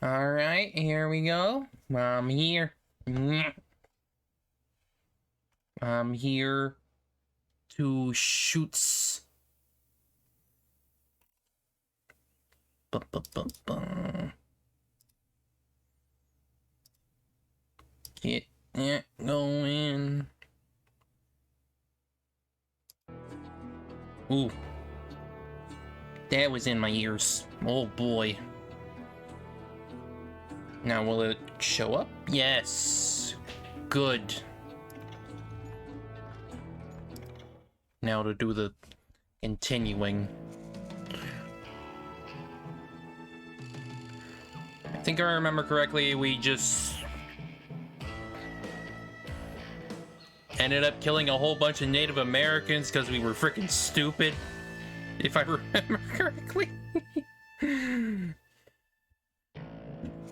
Alright, here we go. I'm here. I'm here to shoot. Get it going. Ooh. That was in my ears. Oh boy. Now will it show up? Yes. Good. Now to do the continuing. I think I remember correctly, we just ended up killing a whole bunch of Native Americans because we were freaking stupid. If I remember correctly.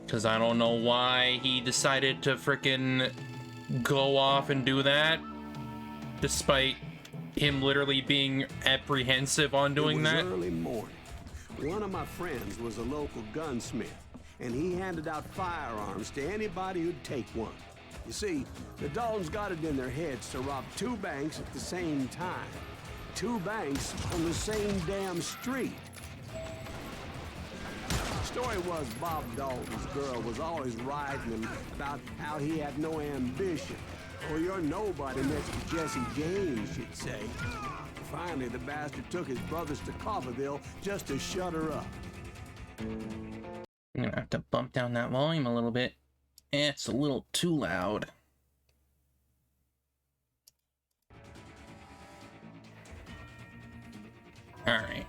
Because I don't know why he decided to frickin' go off and do that, despite him literally being apprehensive on doing that. It was early morning. One of my friends was a local gunsmith, and he handed out firearms to anybody who'd take one. You see, the Daltons got it in their heads to rob two banks at the same time. Two banks on the same damn street. The story was Bob Dalton's girl was always riding him about how he had no ambition. Or you're nobody next to Jesse James, she'd say. Finally, the bastard took his brothers to Coffeyville just to shut her up. I'm gonna have to bump down that volume a little bit. It's a little too loud. Alright.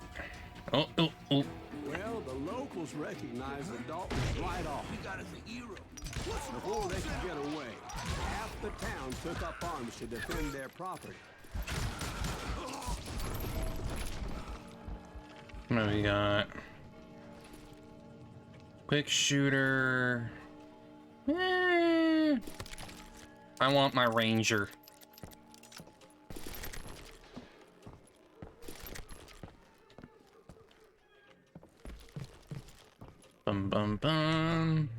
Oh. Well, the locals recognized the Daltons right off. We got us a hero. Before they could get away, half the town took up arms to defend their property. What do we got? Quick shooter. I want my ranger. Bum.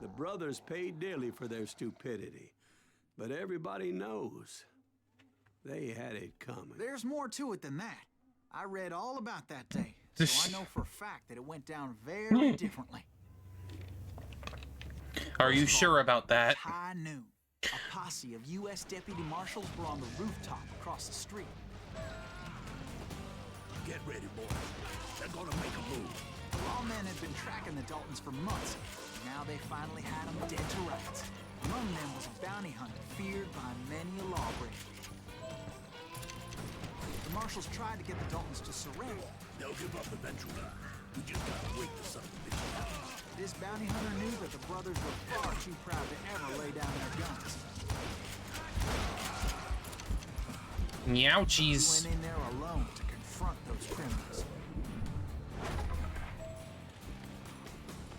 The brothers paid dearly for their stupidity, but everybody knows they had it coming. There's more to it than that. I read all about that day, so I know for a fact that it went down very differently. Are you sure about that? High noon. A posse of U.S. deputy marshals were on the rooftop across the street. Get ready, boys. They're gonna make a move. Lawmen had been tracking the Daltons for months. Now they finally had them dead to rights. Among them was a bounty hunter feared by many a lawbreaker. The marshals tried to get the Daltons to surrender. They'll give up eventually. We just gotta wait for something to happen. This bounty hunter knew that the brothers were far too proud to ever lay down their guns. Ouchies. He went in there alone to confront those criminals.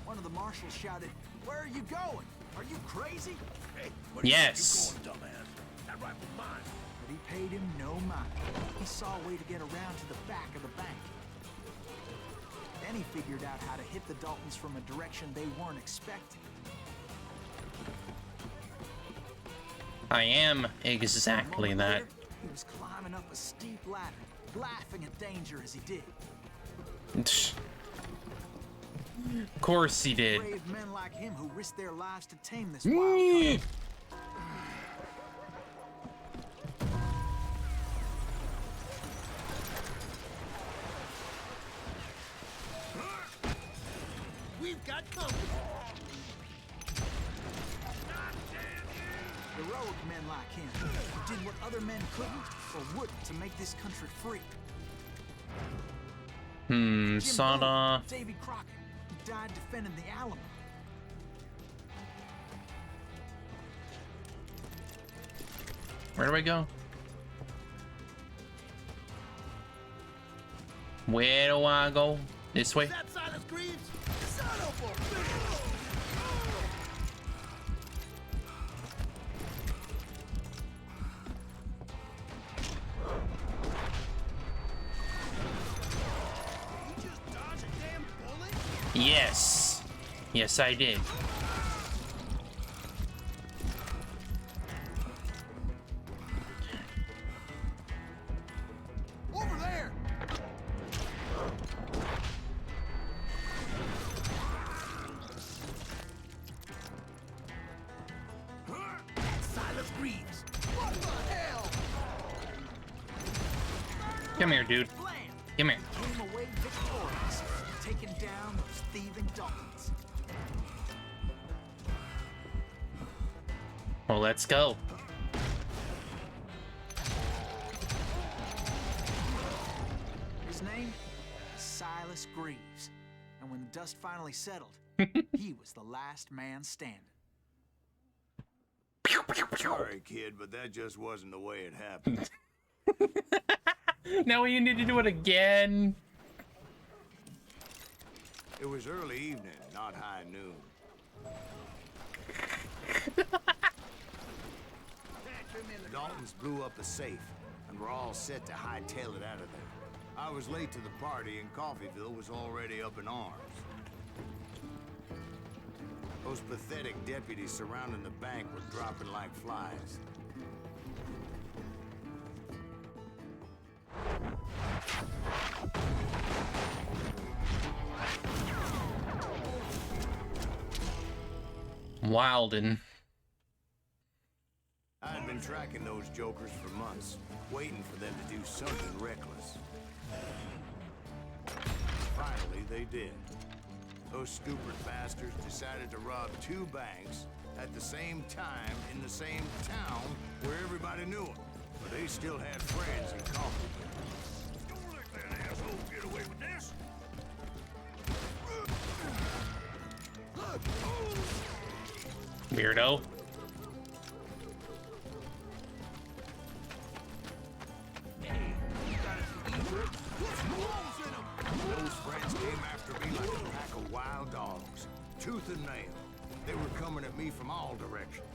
One of the marshals shouted, "Where are you going? Are you crazy?" Hey, Yes. you going, dumbass? That rifle's mine. But he paid him no mind. He saw a way to get around to the back of the bank. Then he figured out how to hit the Daltons from a direction they weren't expecting. I am exactly that. Later, he was climbing up a steep ladder, laughing at danger as he did. Of course he did. Brave men like him who risked their lives to tame this wild card. We've got company. Heroic men like him who did what other men couldn't or wouldn't to make this country free. Jim Sawed Boone, off. Davy Crockett, who died defending the Alamo. Where do I go? Where do I go? This way? That Silas Greaves? Son of a bitch! Yes. Yes, I did. Over there! Silas Greaves! What the hell? Come here, dude. Plan! Come here. Came away victorious, taking down those thieving Daltons. Well, let's go. His name? Silas Greaves. And when the dust finally settled, he was the last man standing. Sorry, kid, but that just wasn't the way it happened. Now we need to do it again. It was early evening, not high noon. The Daltons blew up a safe, and were all set to hightail it out of there. I was late to the party, and Coffeyville was already up in arms. Those pathetic deputies surrounding the bank were dropping like flies. Wilden. I had been tracking those jokers for months, waiting for them to do something reckless. Finally, they did. Those stupid bastards decided to rob 2 banks at the same time in the same town where everybody knew them. But they still had friends in Coffeyville. Don't let that asshole get away with this! Weirdo. Those friends came after me like a pack of wild dogs, tooth and nail. They were coming at me from all directions.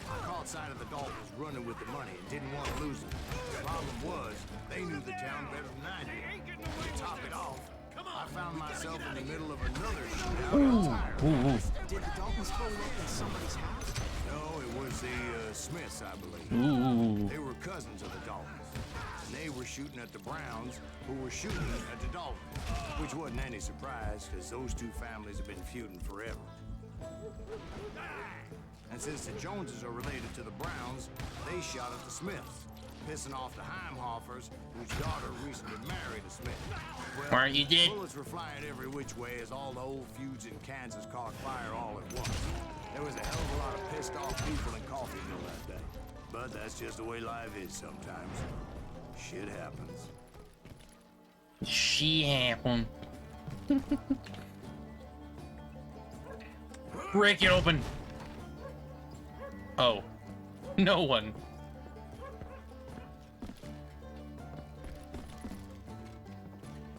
I caught sight of the Daltons running with the money and didn't want to lose it. The problem was, they knew the town better than I did. To top it off, I found myself in the middle of another shootout entirely. Did the Daltons hold up in somebody's house? No, it was the Smiths, I believe. Ooh. They were cousins of the Daltons. And they were shooting at the Browns, who were shooting at the Daltons. Which wasn't any surprise, because those 2 families have been feuding forever. And since the Joneses are related to the Browns, they shot at the Smiths, pissing off the Heimhoffers, whose daughter recently married a Smith. Well, Aren't you dead? bullets were flying every which way as all the old feuds in Kansas caught fire all at once. There was a hell of a lot of pissed off people in Coffeyville that day. But that's just the way life is sometimes. Shit happens. She happened. Break it open. Oh. No one.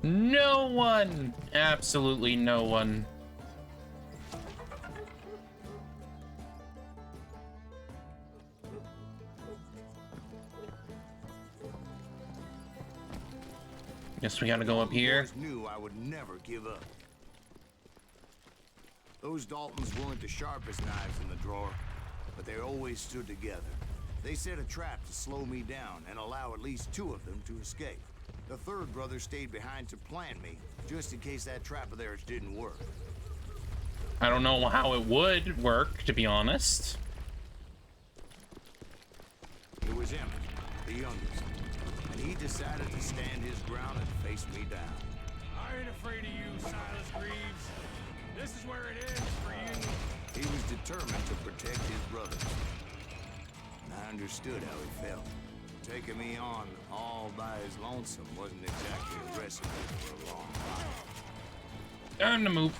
No one. Absolutely no one. Guess we gotta go up here. Boys knew I would never give up. Those Daltons weren't the sharpest knives in the drawer, but they always stood together. They set a trap to slow me down and allow at least 2 of them to escape. The 3rd brother stayed behind to plant me, just in case that trap of theirs didn't work. I don't know how it would work, to be honest. It was Emmett, the youngest, and he decided to stand his ground and face me down. I ain't afraid of you, Silas Greaves. This is where it ends for you. He was determined to protect his brothers. And I understood how he felt. Taking me on all by his lonesome wasn't exactly a recipe for a long life. Time to move.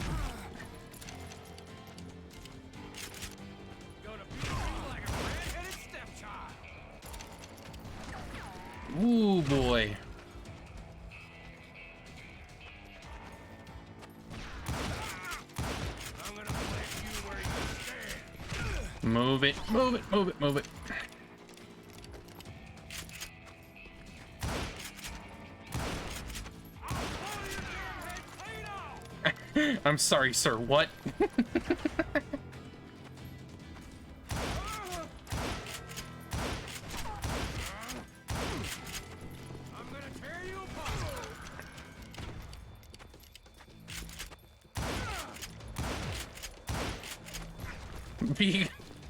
Gonna beat you like a red-headed stepchild. Ooh, boy. I'm gonna place you where you stand. Move it, move it, move it, move it. I'll pull your damn head I'm sorry, sir. What? I'm gonna tear you apart.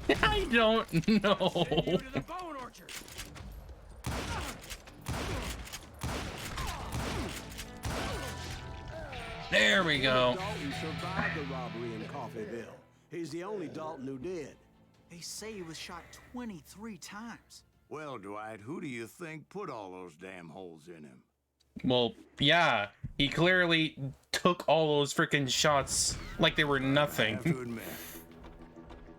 I don't know. Send you to the bone orchard. There we go. Dalton survived the robbery in Coffeeville. He's the only Dalton who did. They say he was shot 23 times. Well, Dwight, who do you think put all those damn holes in him? Well, yeah. He clearly took all those freaking shots like they were I have nothing. to admit,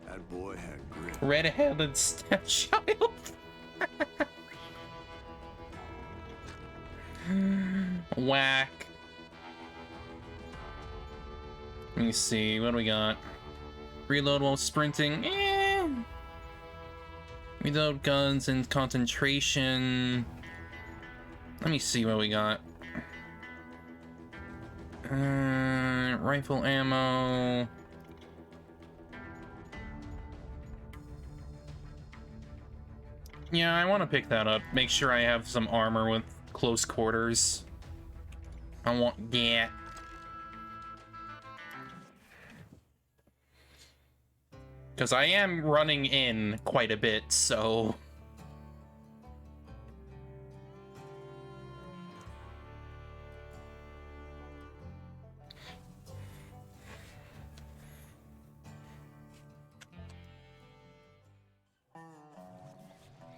that boy had grit. Red-handed stepchild. Whack. Let me see, what do we got? Reload while sprinting. Reload guns and concentration. Let me see what we got. Rifle ammo. Yeah, I want to pick that up. Make sure I have some armor with close quarters. I want that. Because I am running in quite a bit, so...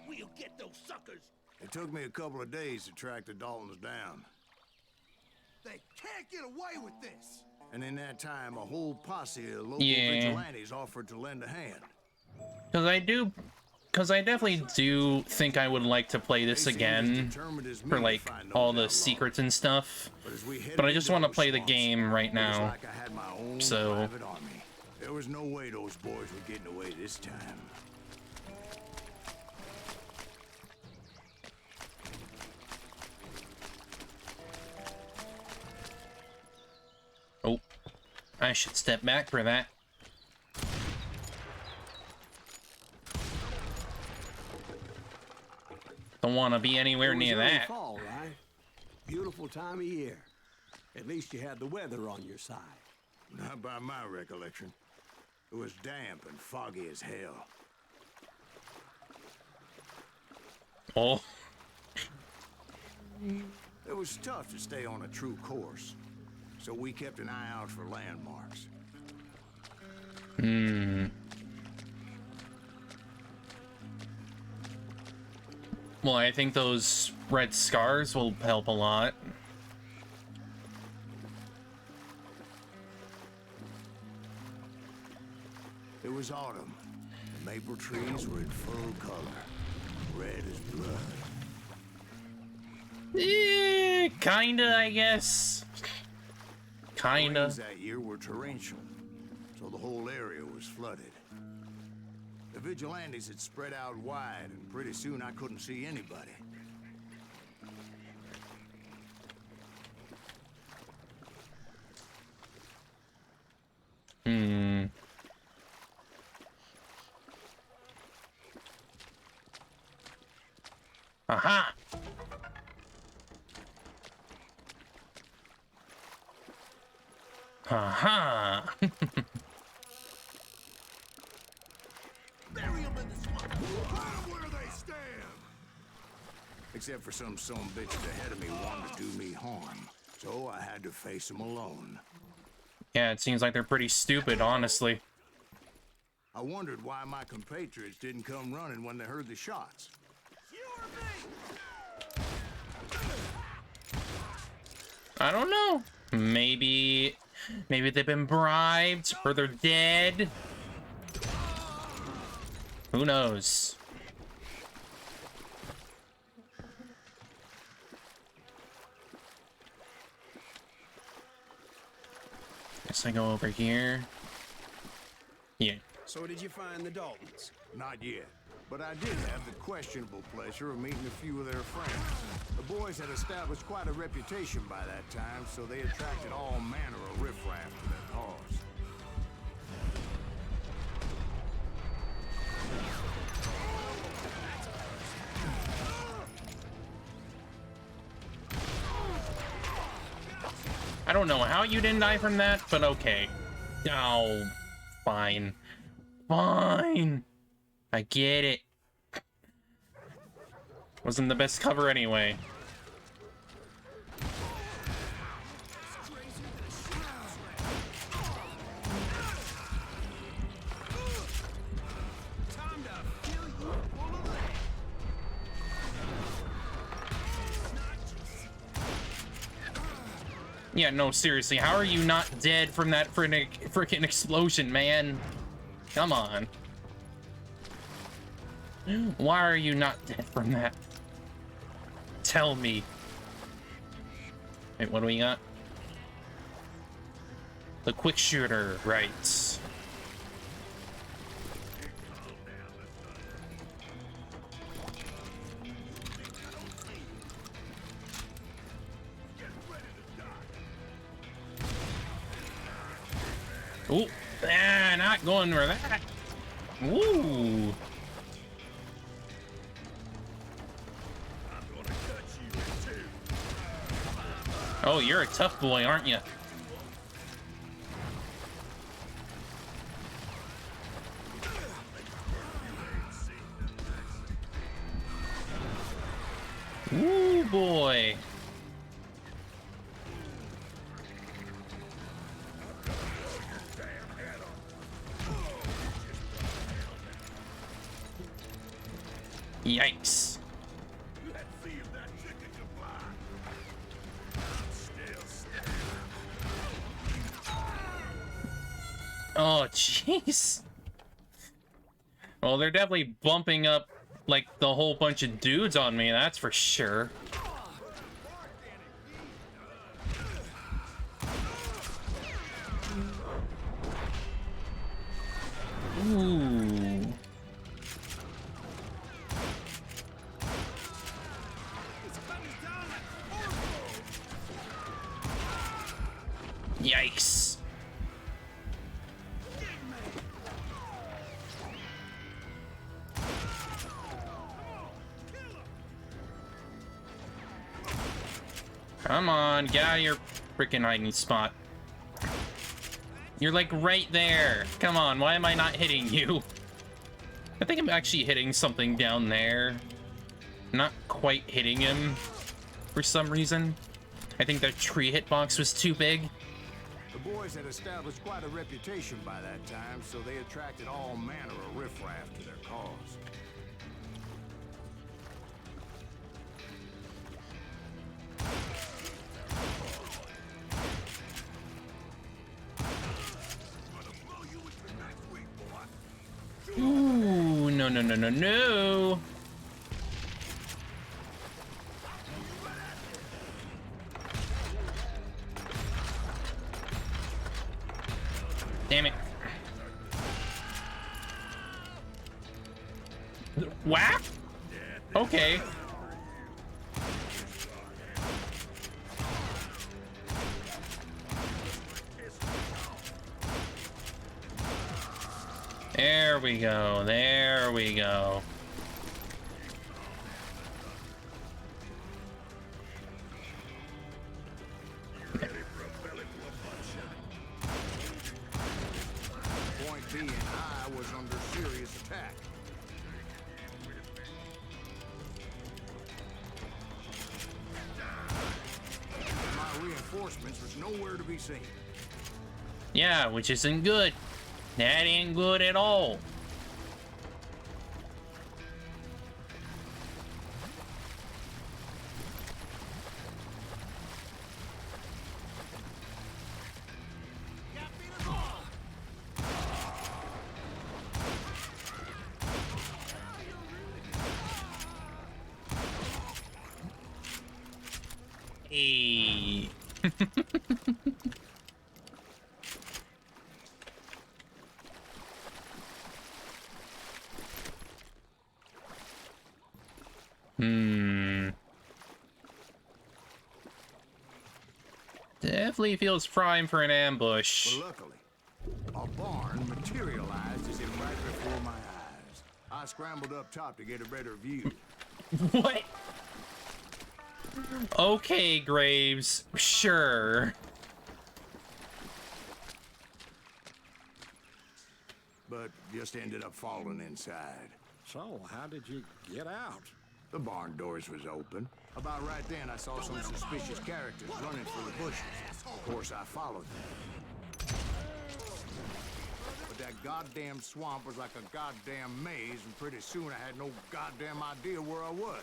We'll get those suckers. It took me a couple of days to track the Daltons down. They can't get away with this. And in that time, a whole posse of local Yeah. vigilantes offered to lend a hand. Because I definitely do think I would like to play this They seemed as again determined as me for to like find those all the outlaws. secrets and stuff. But as we headed But I just into want to those play the swamps, game right it was now. like I had my own So- private army. There was no way those boys were getting away this time. Oh, I should step back for that. Don't want to be anywhere It was near early that. fall, right? Beautiful time of year. At least you had the weather on your side. Not by my recollection. It was damp and foggy as hell. Oh, It was tough to stay on a true course, so we kept an eye out for landmarks. well, I think those red scars will help a lot. It was autumn. The maple trees were in full color, red as blood. Kinda, I guess. Kinda. Rains that year were torrential, so the whole area was flooded. The vigilantes had spread out wide, and pretty soon I couldn't see anybody. Aha! Aha! Bury them in the swamp. Where they stand! Except for some bitches ahead of me wanted to do me harm, so I had to face them alone. Yeah, it seems like they're pretty stupid, honestly. I wondered why my compatriots didn't come running when they heard the shots. You or me? I don't know. Maybe they've been bribed or they're dead. Who knows? Guess I go over here. Yeah. So did you find the Daltons? Not yet. But I did have the questionable pleasure of meeting a few of their friends. The boys had established quite a reputation by that time, so they attracted all manner of riffraff to their cause. I don't know how you didn't die from that, but okay. Oh, fine. Fine. I get it. Wasn't the best cover anyway. Yeah, no, seriously, how are you not dead from that freaking explosion, man? Come on. Why are you not dead from that? Tell me. Wait, what do we got? The quick shooter, right. Ooh, not going for that. Ooh. Oh, you're a tough boy, aren't you? Ooh, boy. Yikes. Oh, jeez. Well, they're definitely bumping up, like, the whole bunch of dudes on me, that's for sure. Ooh. Yikes. Come on, get out of your freaking hiding spot. You're like right there. Come on, why am I not hitting you? I think I'm actually hitting something down there. Not quite hitting him for some reason. I think the tree hitbox was too big. The boys had established quite a reputation by that time, so they attracted all manner of riffraff to their cause. Ooh, no, no, no, no, no. Damn it. Whack? Okay. There we go. There we go. Point being, I was under serious attack. My reinforcements was nowhere to be seen. Yeah, which isn't good. That ain't good at all. Hey. Definitely feels prime for an ambush. Well, luckily, a barn materialized as if right before my eyes. I scrambled up top to get a better view. What? Okay, Graves. Sure. But just ended up falling inside. So, how did you get out? The barn doors was open. About right then, I saw some suspicious characters running for the bushes. Of course, I followed them. But that goddamn swamp was like a goddamn maze, and pretty soon I had no goddamn idea where I was.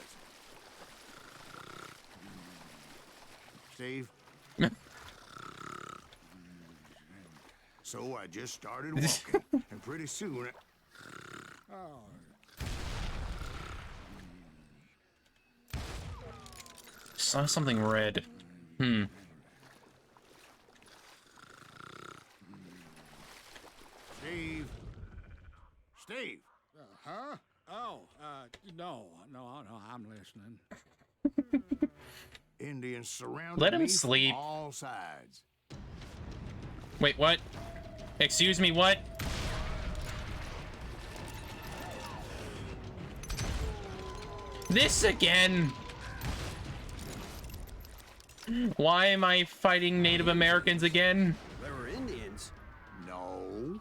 Steve? So I just started walking, and pretty soon... Saw something red. Steve? Steve? Huh? Oh, no, I'm listening. Indians surrounded Let him me sleep. from all sides. Wait, what? Excuse me, what? This again? Why am I fighting Native Americans again? There were Indians. No.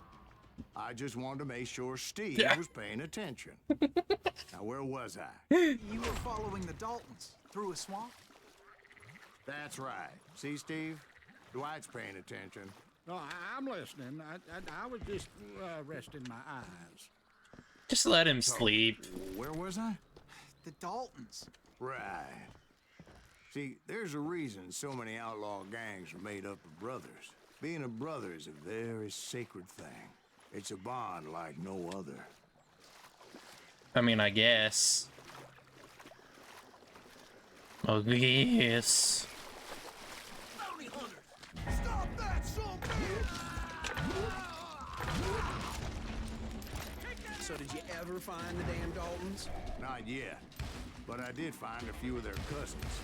I just wanted to make sure Steve was paying attention. Now, where was I? You were following the Daltons through a swamp? That's right. See, Steve? Dwight's paying attention. No, I'm listening. I was just resting my eyes. Just let him sleep. Where was I? The Daltons. Right. See, there's a reason so many outlaw gangs are made up of brothers. Being a brother is a very sacred thing. It's a bond like no other. I mean, I guess. Oh, yes. Bounty hunters! Stop that, son! So did you ever find the damn Daltons? Not yet. But I did find a few of their cousins.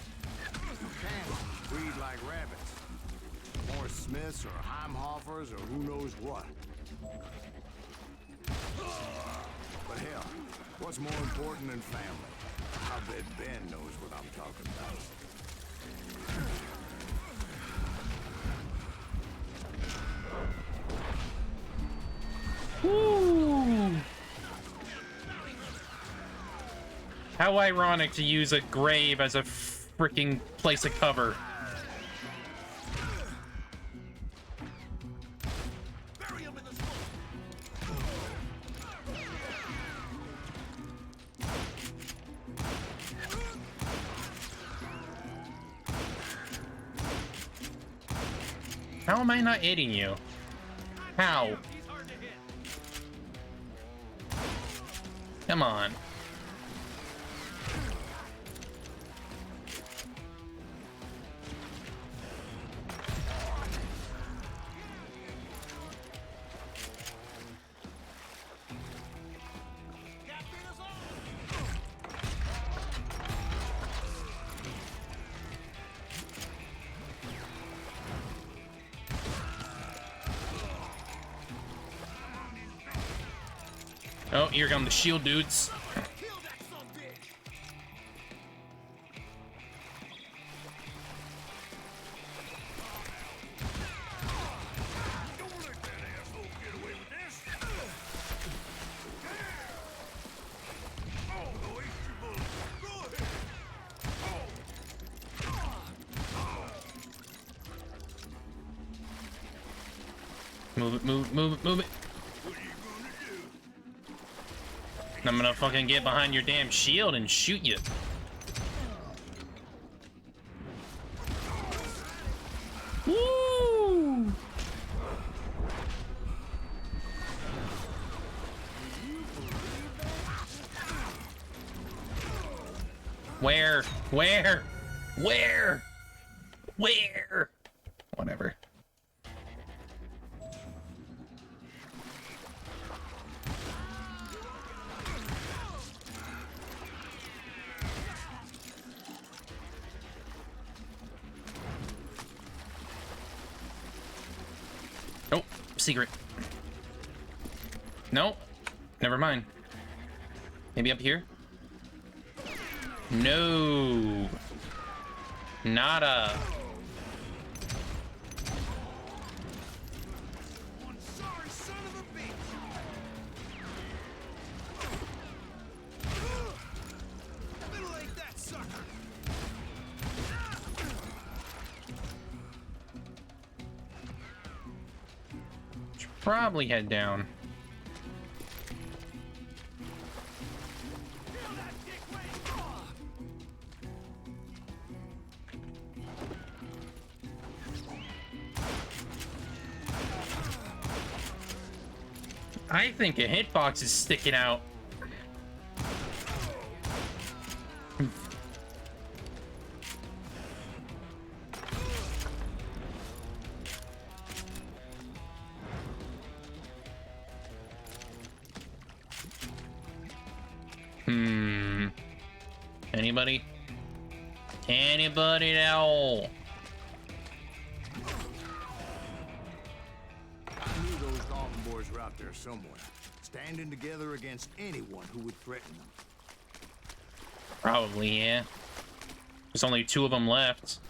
Camels breed like rabbits. More Smiths or Heimhoffers or who knows what. But hell, what's more important than family? I bet Ben knows what I'm talking about. Woo! How ironic to use a grave as a freaking place of cover. Bury him in the swamp! How am I not hitting you? How? He's hard to hit. Come on. Oh, here come the shield dudes. Kill that son of a bitch! Don't let that asshole get away with this! Oh, no, waste your bullets. Go ahead! Move it, move it, move it, move it. What are you gonna do? I'm gonna fucking get behind your damn shield and shoot you. Woo! Where? Where? Where? Where? Whatever. secret. Nope. Never mind. Maybe up here? No. Nada. One sorry son of a bitch. Middle-ate that sucker. Should probably head down. Feel that dick weight. I think a hitbox is sticking out. Anybody? Anybody at all? I knew those Dalton boys were out there somewhere, standing together against anyone who would threaten them. Probably, yeah. There's only 2 of them left.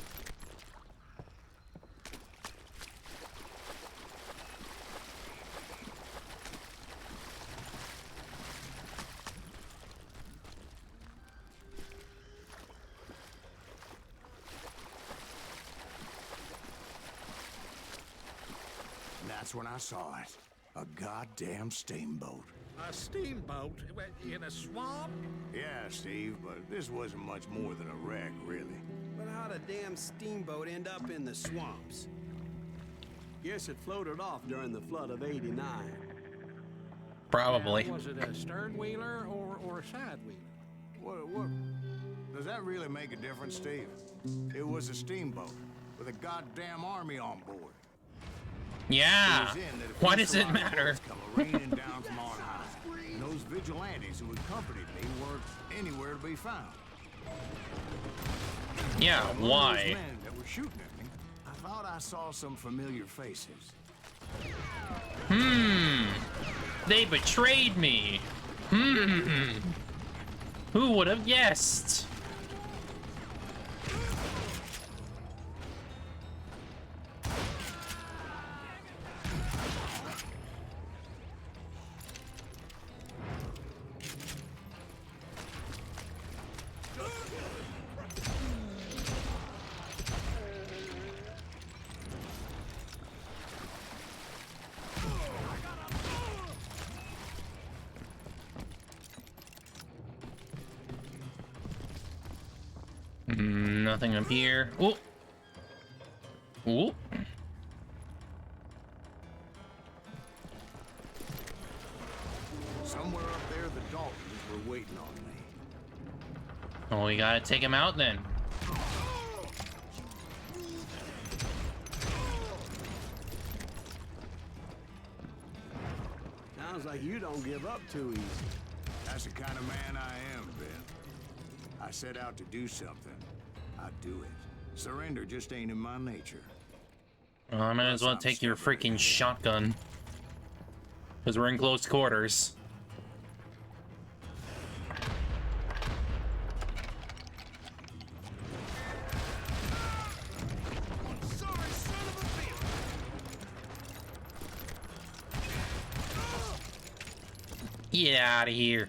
And that's when I saw it. A goddamn steamboat. A steamboat in a swamp? Yeah, Steve, but this wasn't much more than a wreck, really. But how'd a damn steamboat end up in the swamps? Guess it floated off during the flood of '89. Probably. Was it a stern wheeler or a side wheeler? What? Does that really make a difference, Steve? It was a steamboat with a goddamn army on board. Yeah. It was in that if Why these does it Serrano matter? bullets come raining down from on high, and those vigilantes who accompanied me weren't anywhere to be found. Yeah, Among why? those men that were shooting at me, I thought I saw some familiar faces. They betrayed me. Who would have guessed? Nothing up here. Oh. Oh. Somewhere up there, the Daltons were waiting on me. Oh, we gotta take him out then. Sounds like you don't give up too easy. That's the kind of man I am, Ben. I set out to do something. I do it. Surrender just ain't in my nature. Well, I might as well take your freaking shotgun. Because we're in close quarters. One sorry son of a bitch. Get out of here.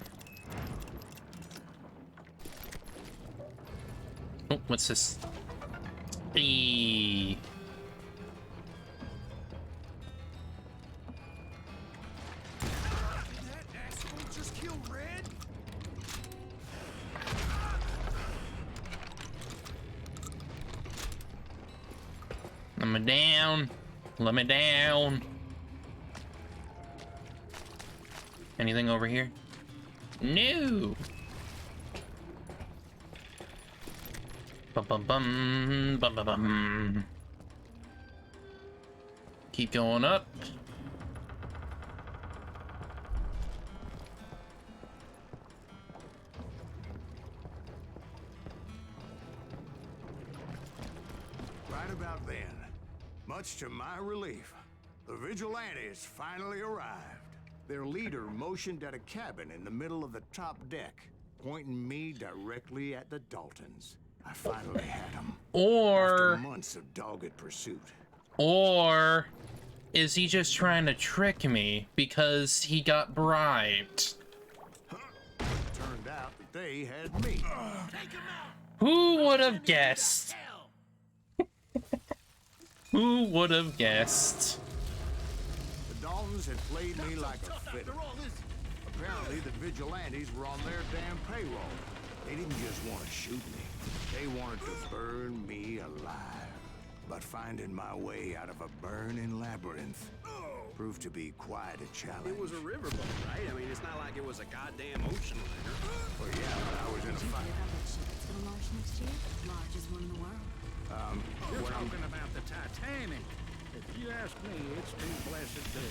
Oh, what's this? Eee. That asshole just killed Red? Let me down. Let me down. Anything over here? No. Bum bum bum bum bum bum. Keep going up. Right about then, much to my relief, The vigilantes finally arrived. Their leader motioned at a cabin in the middle of the top deck, pointing me directly at the Daltons. I finally had them. Or... After months of dogged pursuit. Or... is he just trying to trick me because he got bribed? Turned out that they had me. Who would have guessed? Who would have guessed? The Daltons had played me like a fiddle. Apparently, the vigilantes were on their damn payroll. They didn't just want to shoot me. They wanted to burn me alive. But finding my way out of a burning labyrinth proved to be quite a challenge. It was a riverboat, right? I mean, it's not like it was a goddamn ocean liner. Well, yeah, but I was in a fight. Gonna launch next year? Largest one in the world. You're talking about the Titanic. If you ask me, it's too blessed to.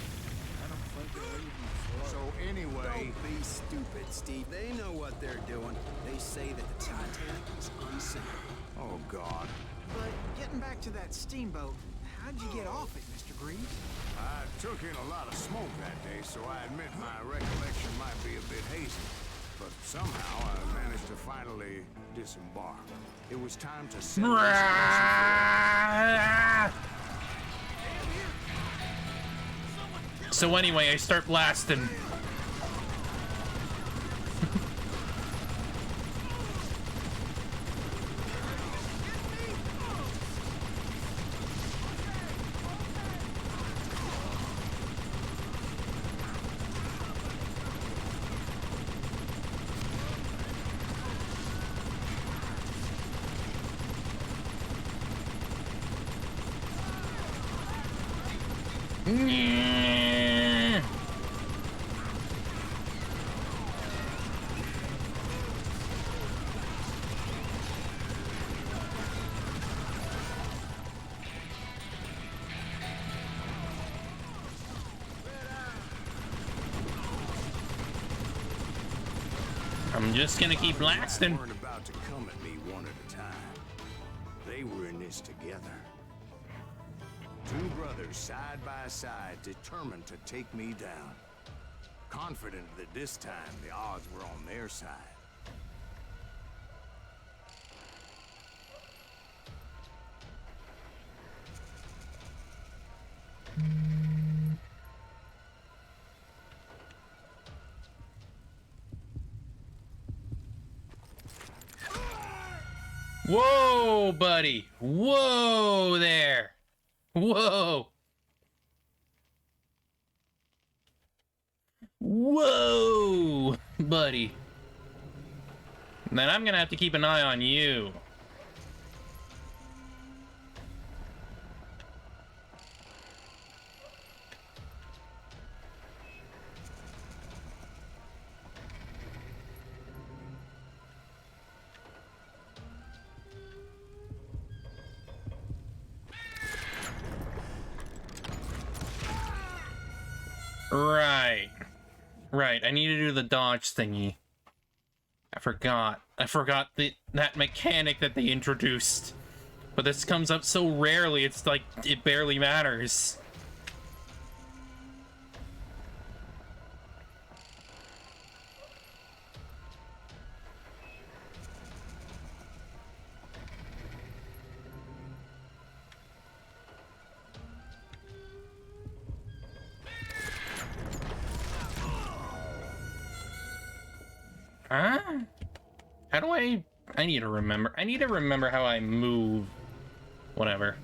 I don't think it'll even float. So anyway, Don't be stupid, Steve. They know what they're doing. They say that the Titanic was unsinkable. oh God. But getting back to that steamboat, how'd you get off it, Mr. Greaves? I took in a lot of smoke that day, so I admit my recollection might be a bit hazy. But somehow I managed to finally disembark. It was time to settle this So anyway, I start blasting. I'm just gonna keep blasting. weren't about to come at me one at a time. They were in this together. Two brothers side by side, determined to take me down. Confident that this time the odds were on their side. Whoa, buddy. Whoa there. Whoa. Whoa, buddy. Then I'm gonna have to keep an eye on you. Right. Right, I need to do the dodge thingy. I forgot that mechanic that they introduced. But this comes up so rarely, it's like, it barely matters. Huh? How do I need to remember. I need to remember how I move. Whatever.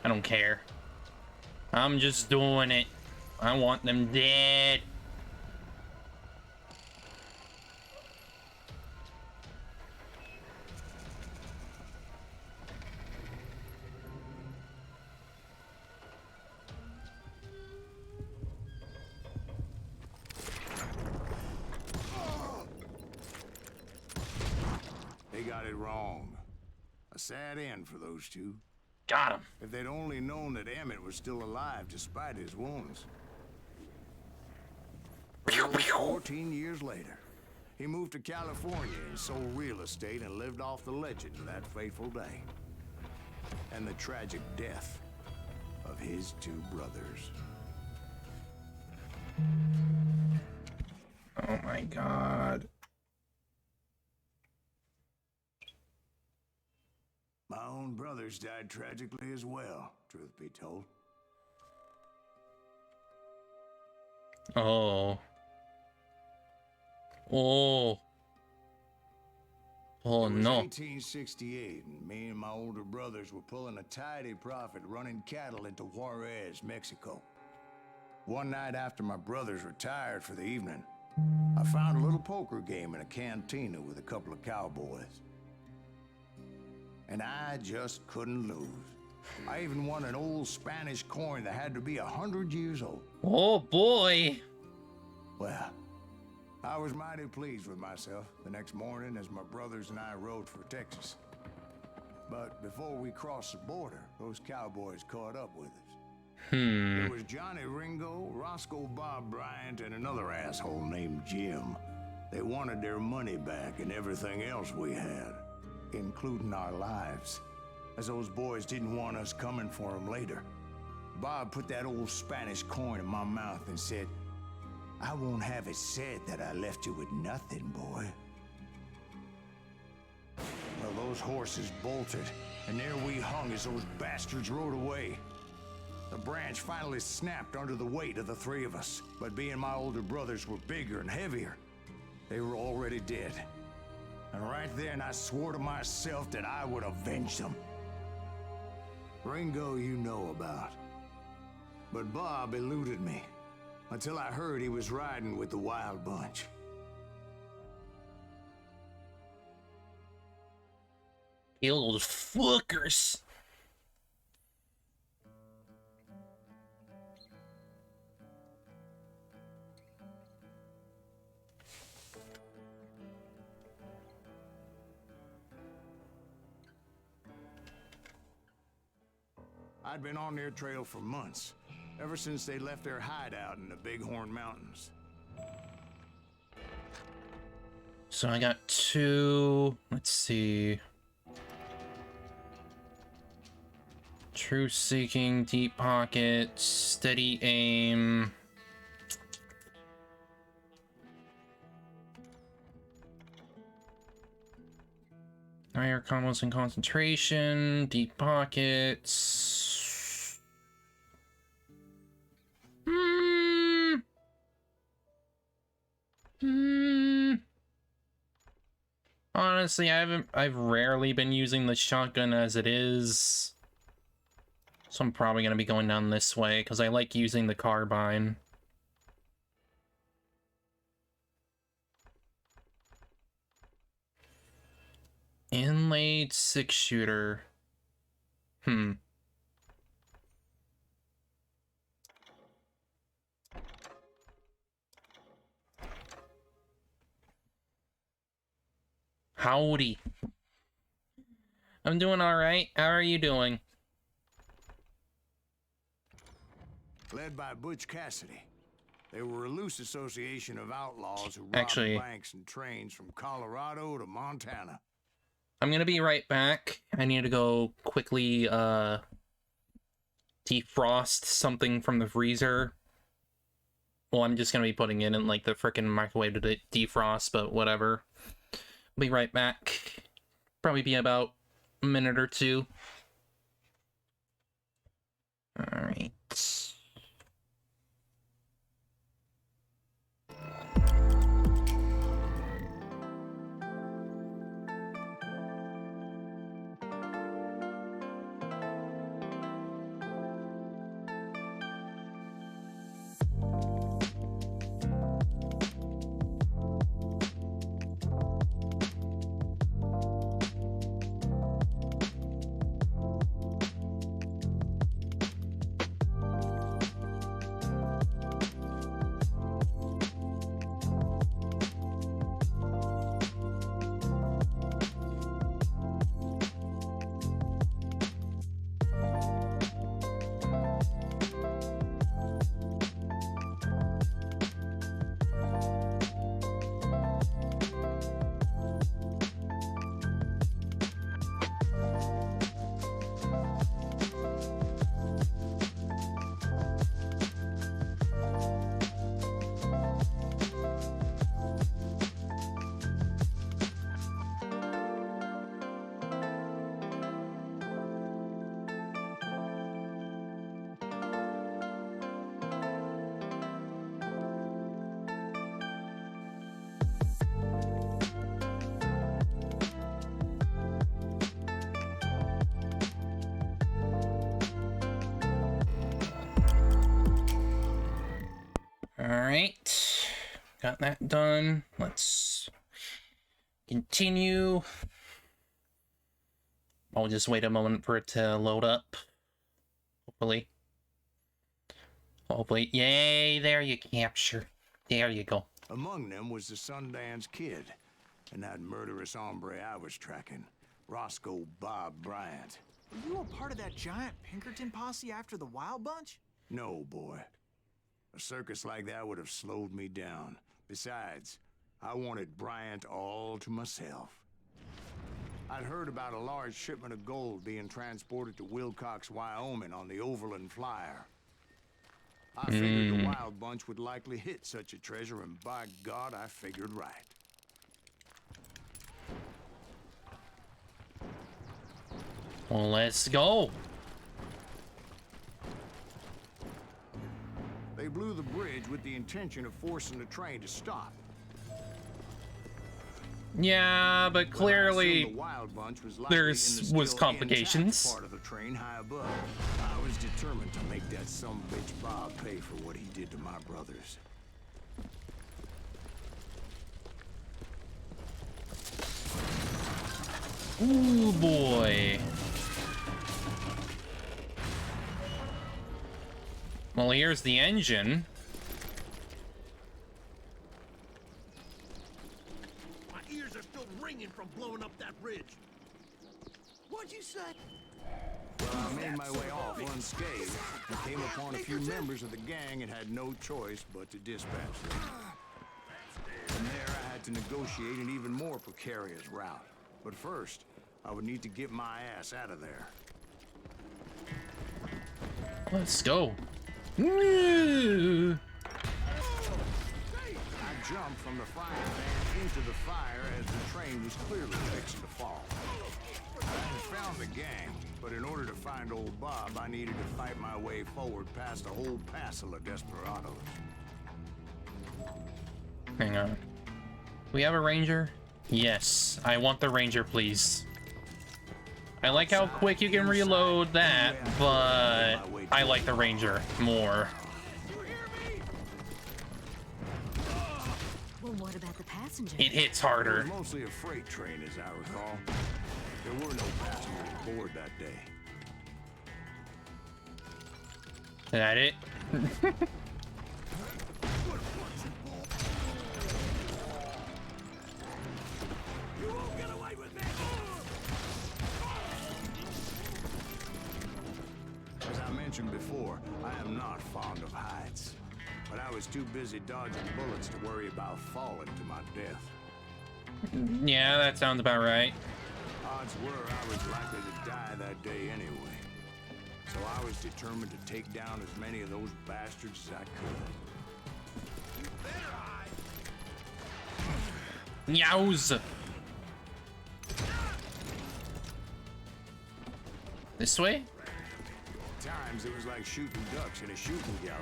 I don't care. I'm just doing it. I want them dead. They got it wrong. A sad end for those two. Got him. If they'd only known that Emmett was still alive despite his wounds. 14 years later, he moved to California and sold real estate and lived off the legend of that fateful day. And the tragic death of his two brothers. Oh my god. My own brothers died tragically as well, truth be told. Oh. Oh. Oh It was no. 1868, and me and my older brothers were pulling a tidy profit running cattle into Juarez, Mexico. One night after my brothers retired for the evening, I found a little poker game in a cantina with a couple of cowboys. And I just couldn't lose. I even won an old Spanish coin that had to be 100 years old. Oh boy. Well, I was mighty pleased with myself the next morning as my brothers and I rode for Texas. But before we crossed the border, those cowboys caught up with us. There was Johnny Ringo, Roscoe Bob Bryant, and another asshole named Jim. They wanted their money back and everything else we had, including our lives, as those boys didn't want us coming for them later. Bob put that old Spanish coin in my mouth and said, "I won't have it said that I left you with nothing, boy." Well, those horses bolted, and there we hung as those bastards rode away. The branch finally snapped under the weight of the three of us, but being my older brothers were bigger and heavier, they were already dead. And right then I swore to myself that I would avenge them. Ringo you know about. But Bob eluded me, until I heard he was riding with the Wild Bunch. Kill those fuckers. I'd been on their trail for months, ever since they left their hideout in the Bighorn Mountains. So I got two, let's see. Truth seeking, deep pocket, steady aim. Higher combos and concentration, deep pockets. Honestly, I've rarely been using the shotgun as it is. So I'm probably gonna be going down this way because I like using the carbine. Inlaid 6-shooter. Howdy. I'm doing alright. How are you doing? Led by Butch Cassidy. They were a loose association of outlaws who robbed Actually, banks and trains from Colorado to Montana. I'm gonna be right back. I need to go quickly defrost something from the freezer. Well, I'm just gonna be putting it in like the frickin' microwave to defrost, but whatever. I'll be right back. Probably be about a minute or two. Alright. Alright. Got that done. Let's continue. I'll just wait a moment for it to load up. Hopefully. Hopefully. Yay, there you capture. There you go. Among them was the Sundance Kid and that murderous hombre I was tracking, Roscoe Bob Bryant. Were you a part of that giant Pinkerton posse after the Wild Bunch? No, boy. A circus like that would have slowed me down. Besides, I wanted Bryant all to myself. I'd heard about a large shipment of gold being transported to Wilcox, Wyoming on the Overland Flyer. I figured the Wild Bunch would likely hit such a treasure, and by God, I figured right. Well, let's go. They blew the bridge with the intention of forcing the train to stop. Yeah, but clearly the Wild Bunch was likely there in the was still complications. intact part of the train high above. I was determined to make that sumbitch Bob pay for what he did to my brothers. Ooh, boy. Well, here's the engine. My ears are still ringing from blowing up that bridge. What'd you say? Well, I made my way off unscathed and came upon a few members of the gang and had no choice but to dispatch them. From there, I had to negotiate an even more precarious route. But first, I would need to get my ass out of there. Let's go. Ooh. I jumped from the frying pan into the fire as the train was clearly fixing to fall. I found the gang, but in order to find old Bob, I needed to fight my way forward past a whole passel of desperados. Hang on. We have a ranger? Yes. I want the ranger, please. I like how quick you can reload that, but I like the ranger more. Well, what about the passenger? It hits It harder. was mostly a freight train, as I recall. There were no passengers aboard that day. Is that it? As I mentioned before, I am not fond of heights. But I was too busy dodging bullets to worry about falling to my death. Yeah, that sounds about right. Odds were I was likely to die that day anyway. So I was determined to take down as many of those bastards as I could. Yows! This way? At times it was like shooting ducks in a shooting gallery.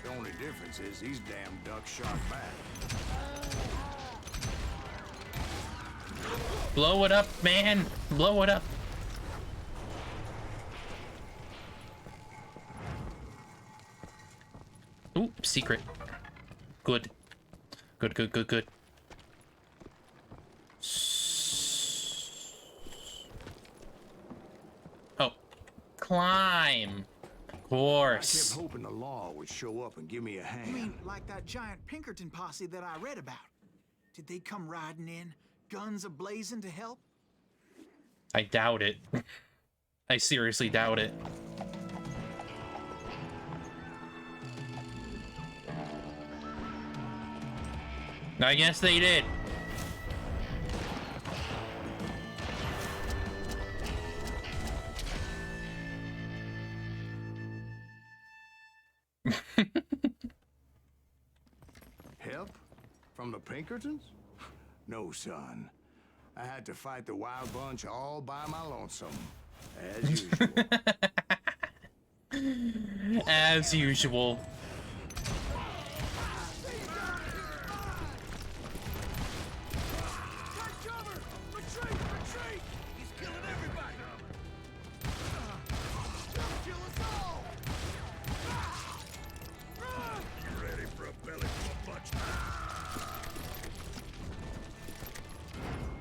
The only difference is these damn ducks shot back. Blow it up, man! Blow it up! Ooh, secret. Good. Good, good, good, good. Oh. Climb! Of I course. kept hoping the law would show up and give me a hand. You mean like that giant Pinkerton posse that I read about? Did they come riding in, guns a-blazing to help? I doubt it. I seriously doubt it. I guess they did. Help? From the Pinkertons? No, son. I had to fight the Wild Bunch all by my lonesome. As usual. As usual.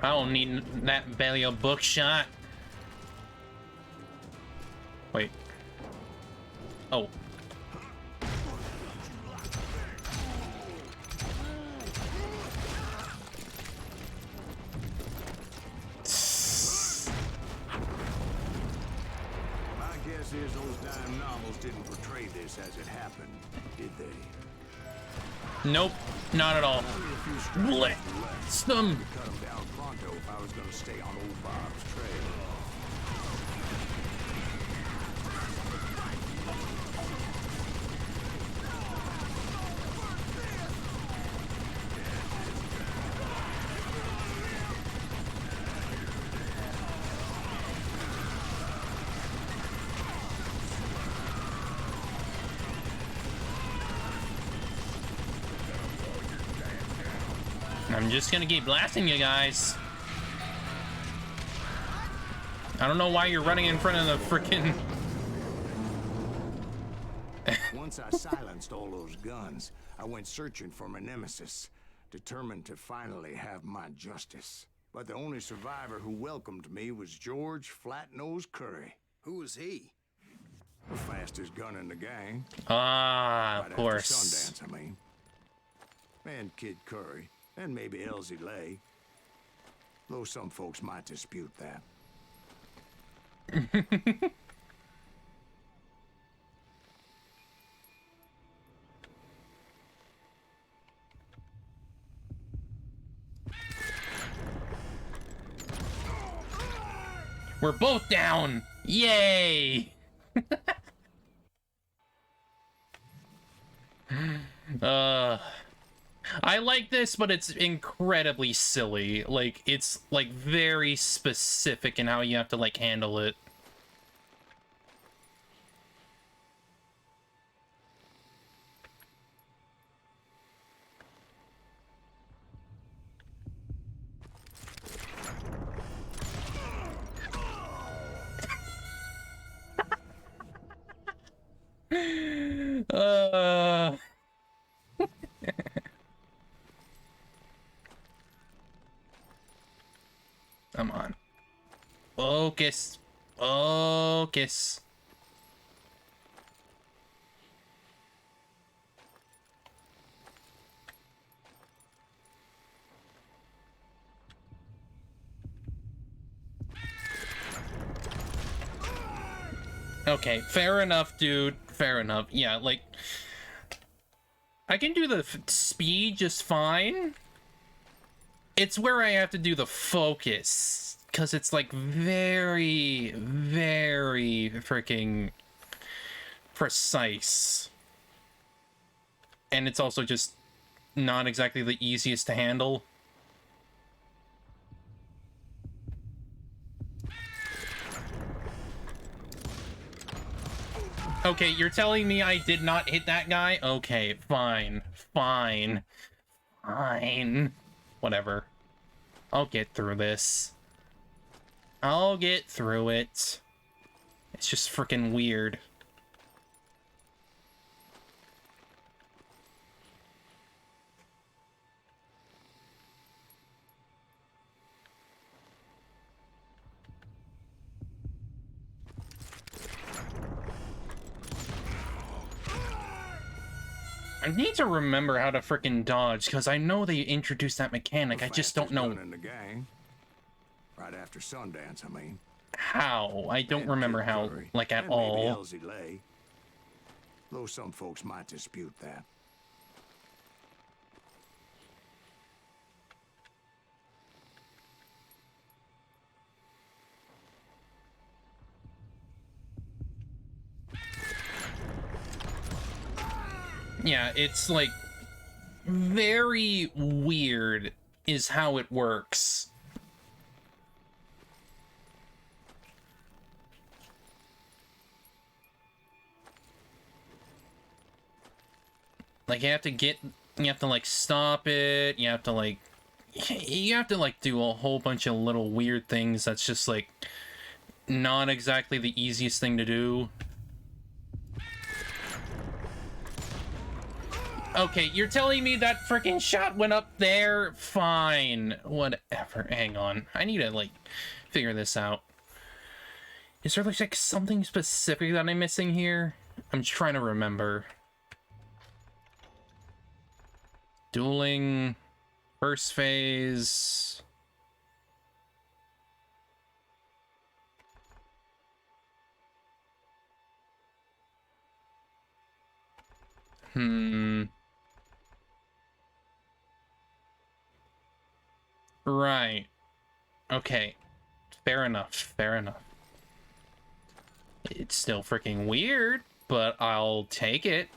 I don't need that belly of bookshot. Wait. Oh. My guess is those dime novels didn't portray this as it happened, did they? Nope, not at all. Blitz them. Cut them down pronto if I was gonna stay on old Bob's trail. I'm just gonna keep blasting you guys. I don't know why you're running in front of the frickin'... Once I silenced all those guns, I went searching for my nemesis, determined to finally have my justice. But the only survivor who welcomed me was George Flat-Nose Curry. Who was he? The fastest gun in the gang. Ah, Right of after course. Sundance, I mean. And Kid Curry. And maybe Elsie Lay. Though some folks might dispute that. We're both down! Yay! I like this, but it's incredibly silly. Like, it's, like, very specific in how you have to, like, handle it. Come on. Focus. Focus. Okay, fair enough, dude. Fair enough. Yeah, like... I can do the speed just fine. It's where I have to do the focus. Because it's, like, very, very freaking precise. And it's also just not exactly the easiest to handle. Okay, you're telling me I did not hit that guy? Okay, fine. Fine. Fine. Whatever. I'll get through this. I'll get through it. It's just freaking weird. I need to remember how to frickin' dodge, because I know they introduced that mechanic. I just don't know In the gang. Right after Sundance, I mean. how. I don't And remember Kid how, Curry. like, at And maybe all. Elsie Lay. Though some folks might dispute that. Yeah, it's, like, very weird is how it works. Like, you have to, like, stop it, you have to, like, do a whole bunch of little weird things that's just, like, not exactly the easiest thing to do. Okay, you're telling me that freaking shot went up there? Fine. Whatever. Hang on. I need to, like, figure this out. Is there, like, something specific that I'm missing here? I'm just trying to remember. Dueling. First phase. Right. Okay. Fair enough. Fair enough. It's still freaking weird, but I'll take it.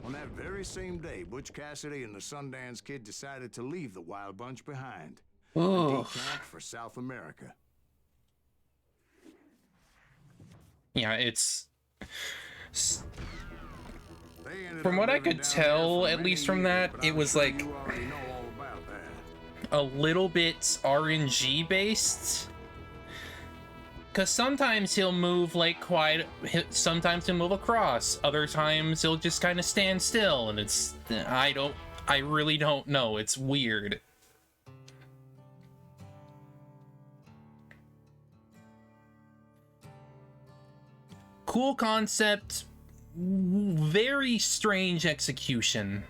On that very same day, Butch Cassidy and the Sundance Kid decided to leave the Wild Bunch behind. Oh. Decamped for South America. Yeah, it's... They ended From up what I living could down tell, there for at many least from years, that, but it I'm was sure like you already know all about that. a little bit RNG based. Because sometimes he'll move like sometimes he'll move across, other times he'll just kind of stand still, and it's, I really don't know, it's weird. Cool concept, very strange execution.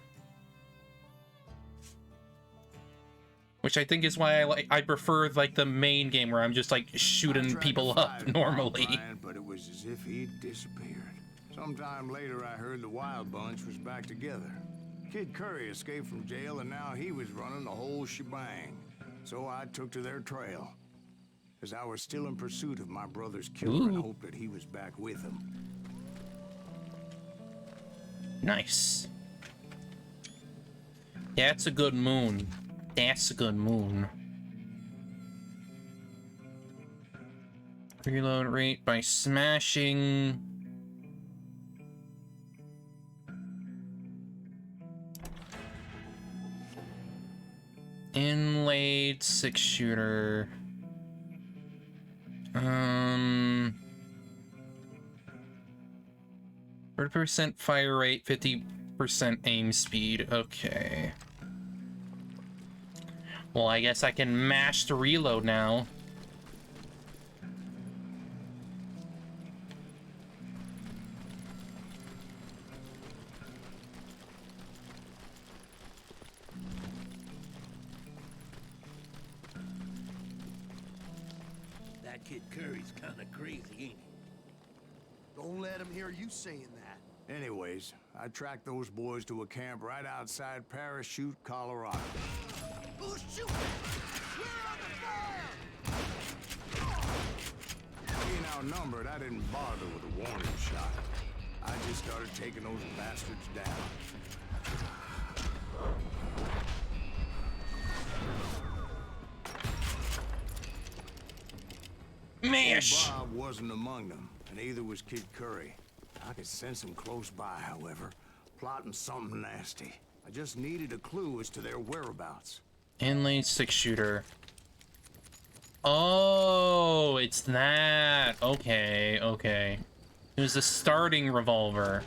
Which I think is why I prefer like the main game where I'm just like shooting people up normally. Brian, but it was as if he'd disappeared. Sometime later I heard the Wild Bunch was back together. Kid Curry escaped from jail and now he was running the whole shebang. So I took to their trail. As I was still in pursuit of my brother's killer and hoped that he was back with him. Nice. That's a good moon. That's a good moon. Reload rate by smashing. Inlaid 6-shooter. 30% fire rate, 50% aim speed. Okay. Well, I guess I can mash the reload now. That kid Curry's kind of crazy, ain't he? Don't let him hear you saying that. Anyways, I tracked those boys to a camp right outside Parachute, Colorado. Who's shooting? We're under fire! Being outnumbered, I didn't bother with a warning shot. I just started taking those bastards down. Mash! Bob wasn't among them, and neither was Kid Curry. I could sense him close by, however, plotting something nasty. I just needed a clue as to their whereabouts. Inlaid 6-shooter. Oh, it's that. Okay, okay. It was a starting revolver.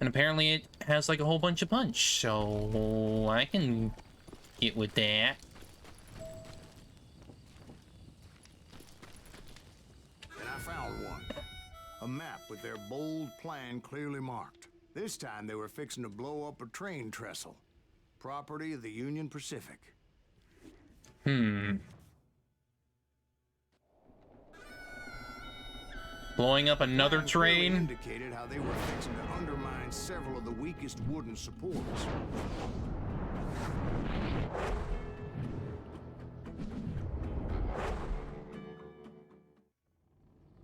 And apparently it has like a whole bunch of punch, so I can get with that. And I found one. A map with their bold plan clearly marked. This time they were fixing to blow up a train trestle. Property of the Union Pacific. Blowing up another Plan clearly train? indicated how they were fixing to undermine several of the weakest wooden supports.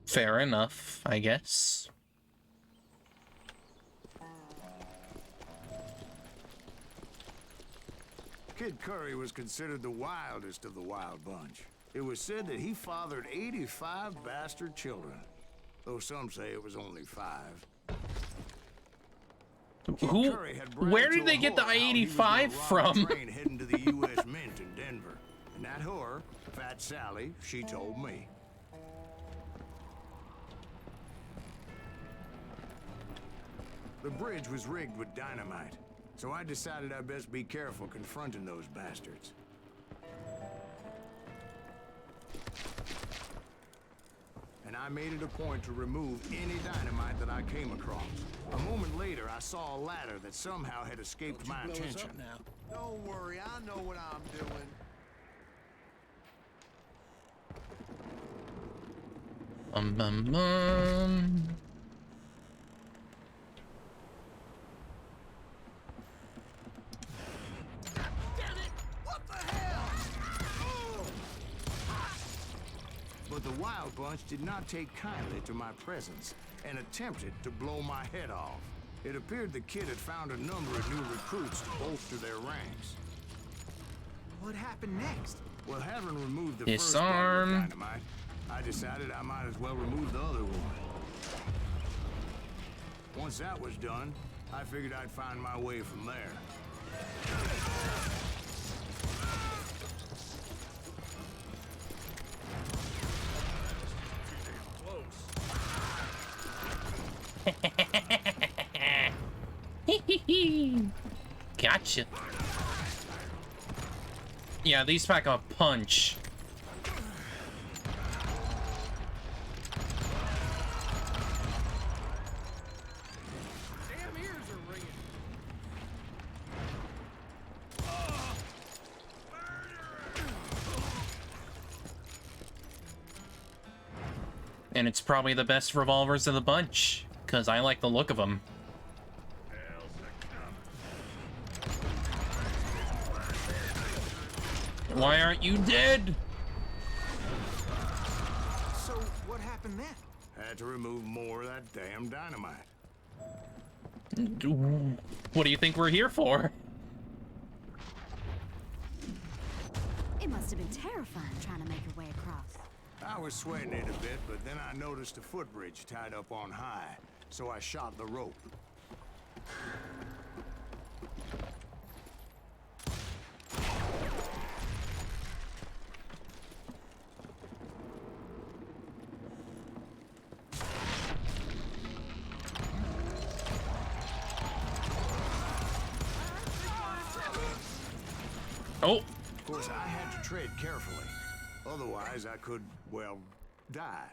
Fair enough, I guess. Kid Curry was considered the wildest of the Wild Bunch. It was said that he fathered 85 bastard children. though some say it was only 5. Who? Curry had bragged Where to did they a get the whore how he was I-85 gonna rob a from? train heading to the U.S. Mint in Denver. And that whore, Fat Sally, she told me. The bridge was rigged with dynamite, so I decided I'd best be careful confronting those bastards. And I made it a point to remove any dynamite that I came across. A moment later, I saw a ladder that somehow had escaped my attention. Don't worry, I know what I'm doing. Bum. Damn it! What the hell? But the Wild Bunch did not take kindly to my presence and attempted to blow my head off. It appeared the kid had found a number of new recruits to bolster their ranks. What happened next? Well, having removed the Disarm. first bundle of dynamite, I decided I might as well remove the other one. Once that was done, I figured I'd find my way from there. Gotcha. Yeah, these pack a punch. Damn ears are ringing. And it's probably the best revolvers of the bunch, because I like the look of them. Why aren't you dead? So, what happened then? Had to remove more of that damn dynamite. What do you think we're here for? It must have been terrifying trying to make your way across. I was sweating it a bit, but then I noticed a footbridge tied up on high, so I shot the rope. Oh, Of course, I had to tread carefully. Otherwise, I could, well, die.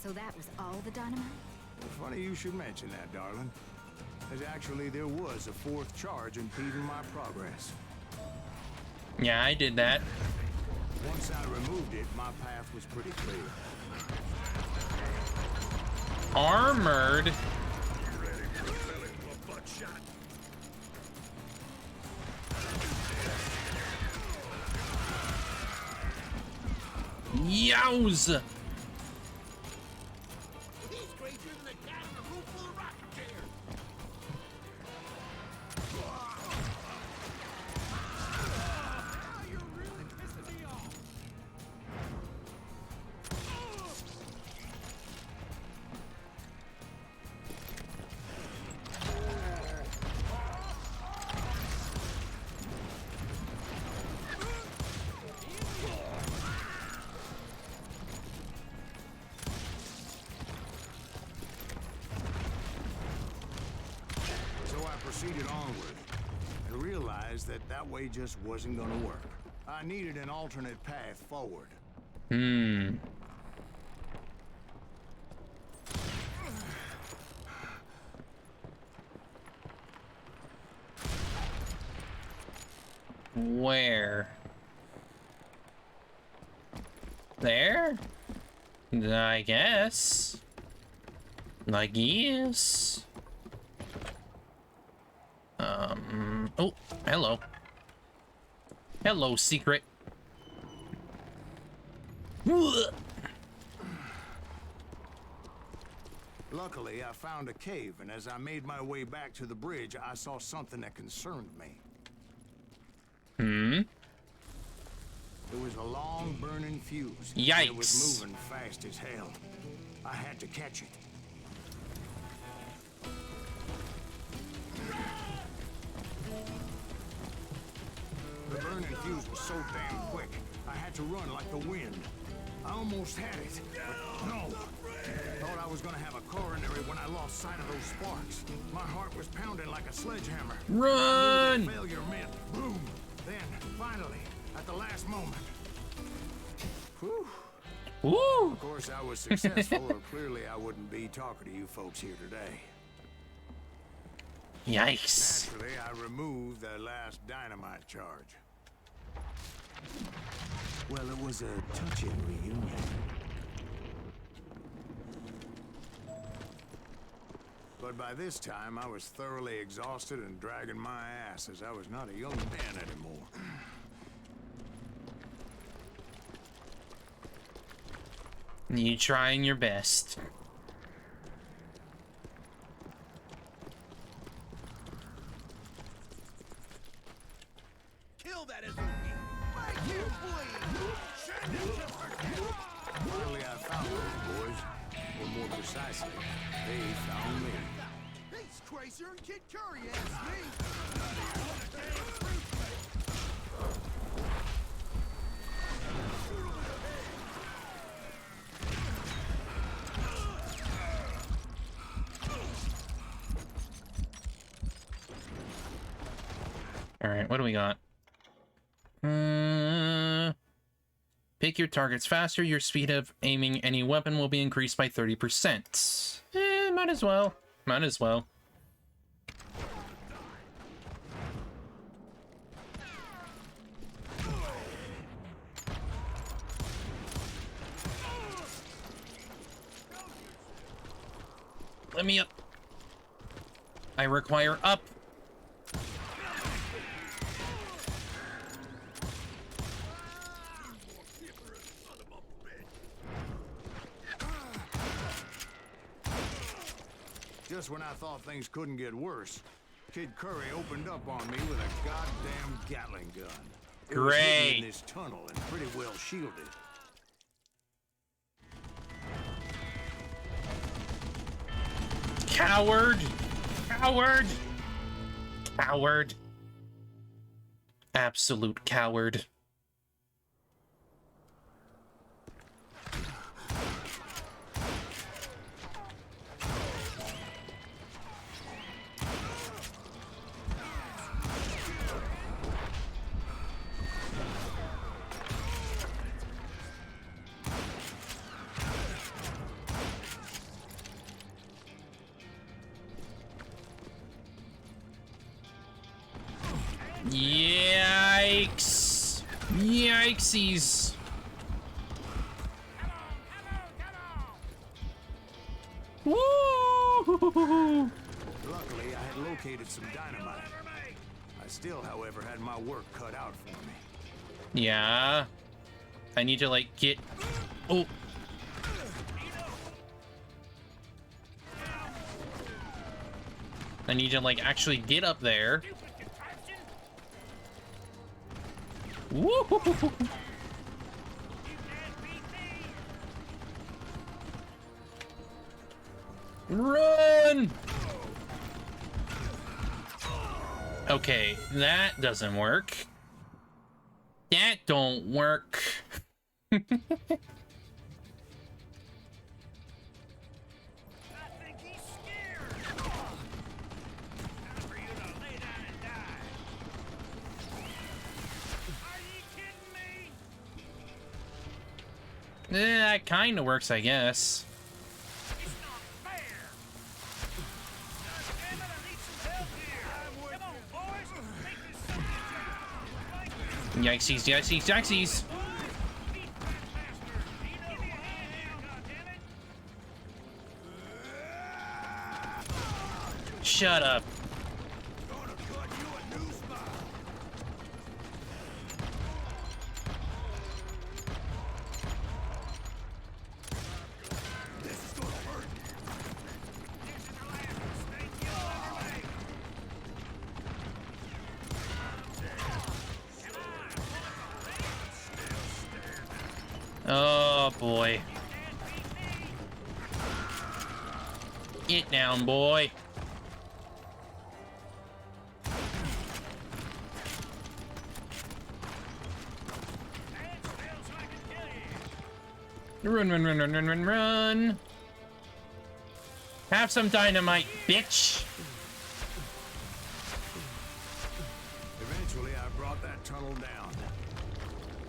So that was all the dynamite? Funny you should mention that, darling. As actually, there was a 4th charge impeding my progress. yeah, I did that. Once I removed it, my path was pretty clear. Armored? Yowza! He's crazier than a cat in a room full of rocking chairs. You're really pissing me off. So I proceeded onward and realized that that way just wasn't gonna work. I needed an alternate path forward. Hmm. Where? There? I guess. I guess. Oh, hello. Hello, secret. Luckily, I found a cave, and as I made my way back to the bridge, I saw something that concerned me. It was a long burning fuse. Yikes. It was moving fast as hell. I had to catch it. The burning fuse was so damn quick, I had to run like the wind. I almost had it, but no. Thought I was gonna have a coronary when I lost sight of those sparks. My heart was pounding like a sledgehammer. Run! I knew that failure meant boom. Then, finally, at the last moment. Whew. Woo! Of course, I was successful, or clearly I wouldn't be talking to you folks here today. Yikes. Naturally, I removed the last dynamite charge. Well, it was a touching reunion. But by this time, I was thoroughly exhausted and dragging my ass, as I was not a young man anymore. You trying your best. Kill that SOB! Make you bleed! Send it to forget! Finally, I found those boys. Or more precisely, they found me. He's crazier than Kid Curry, ask me! Alright, what do we got? Pick your targets faster. Your speed of aiming any weapon will be increased by 30%. Might as well. Might as well. Let me up. I require up. Just when I thought things couldn't get worse, Kid Curry opened up on me with a goddamn Gatling gun. It was hidden Great. in this tunnel and pretty well shielded. Coward! Coward! Coward. Absolute coward. Yikes! Yikesies! Woo! Luckily, I had located some dynamite. I still, however, had my work cut out for me. Yeah. I need to, like, get... Oh. I need to, like, actually get up there. Woo! Run! Okay, that doesn't work. That don't work. I think he's scared! Time for you to lay down and die! Are you kidding me? That kinda works, I guess. It's not fair! Damn it, I need some help here! Come on, boys! Make this sucker jump! Like Yikesies, yikesies, yikesies! beat that bastard! Give me a hand here, goddammit! Shut up. Gonna cut boy. Get down, boy. Run, run, run, run, run, run, run. Have some dynamite, bitch. Eventually, I brought that tunnel down.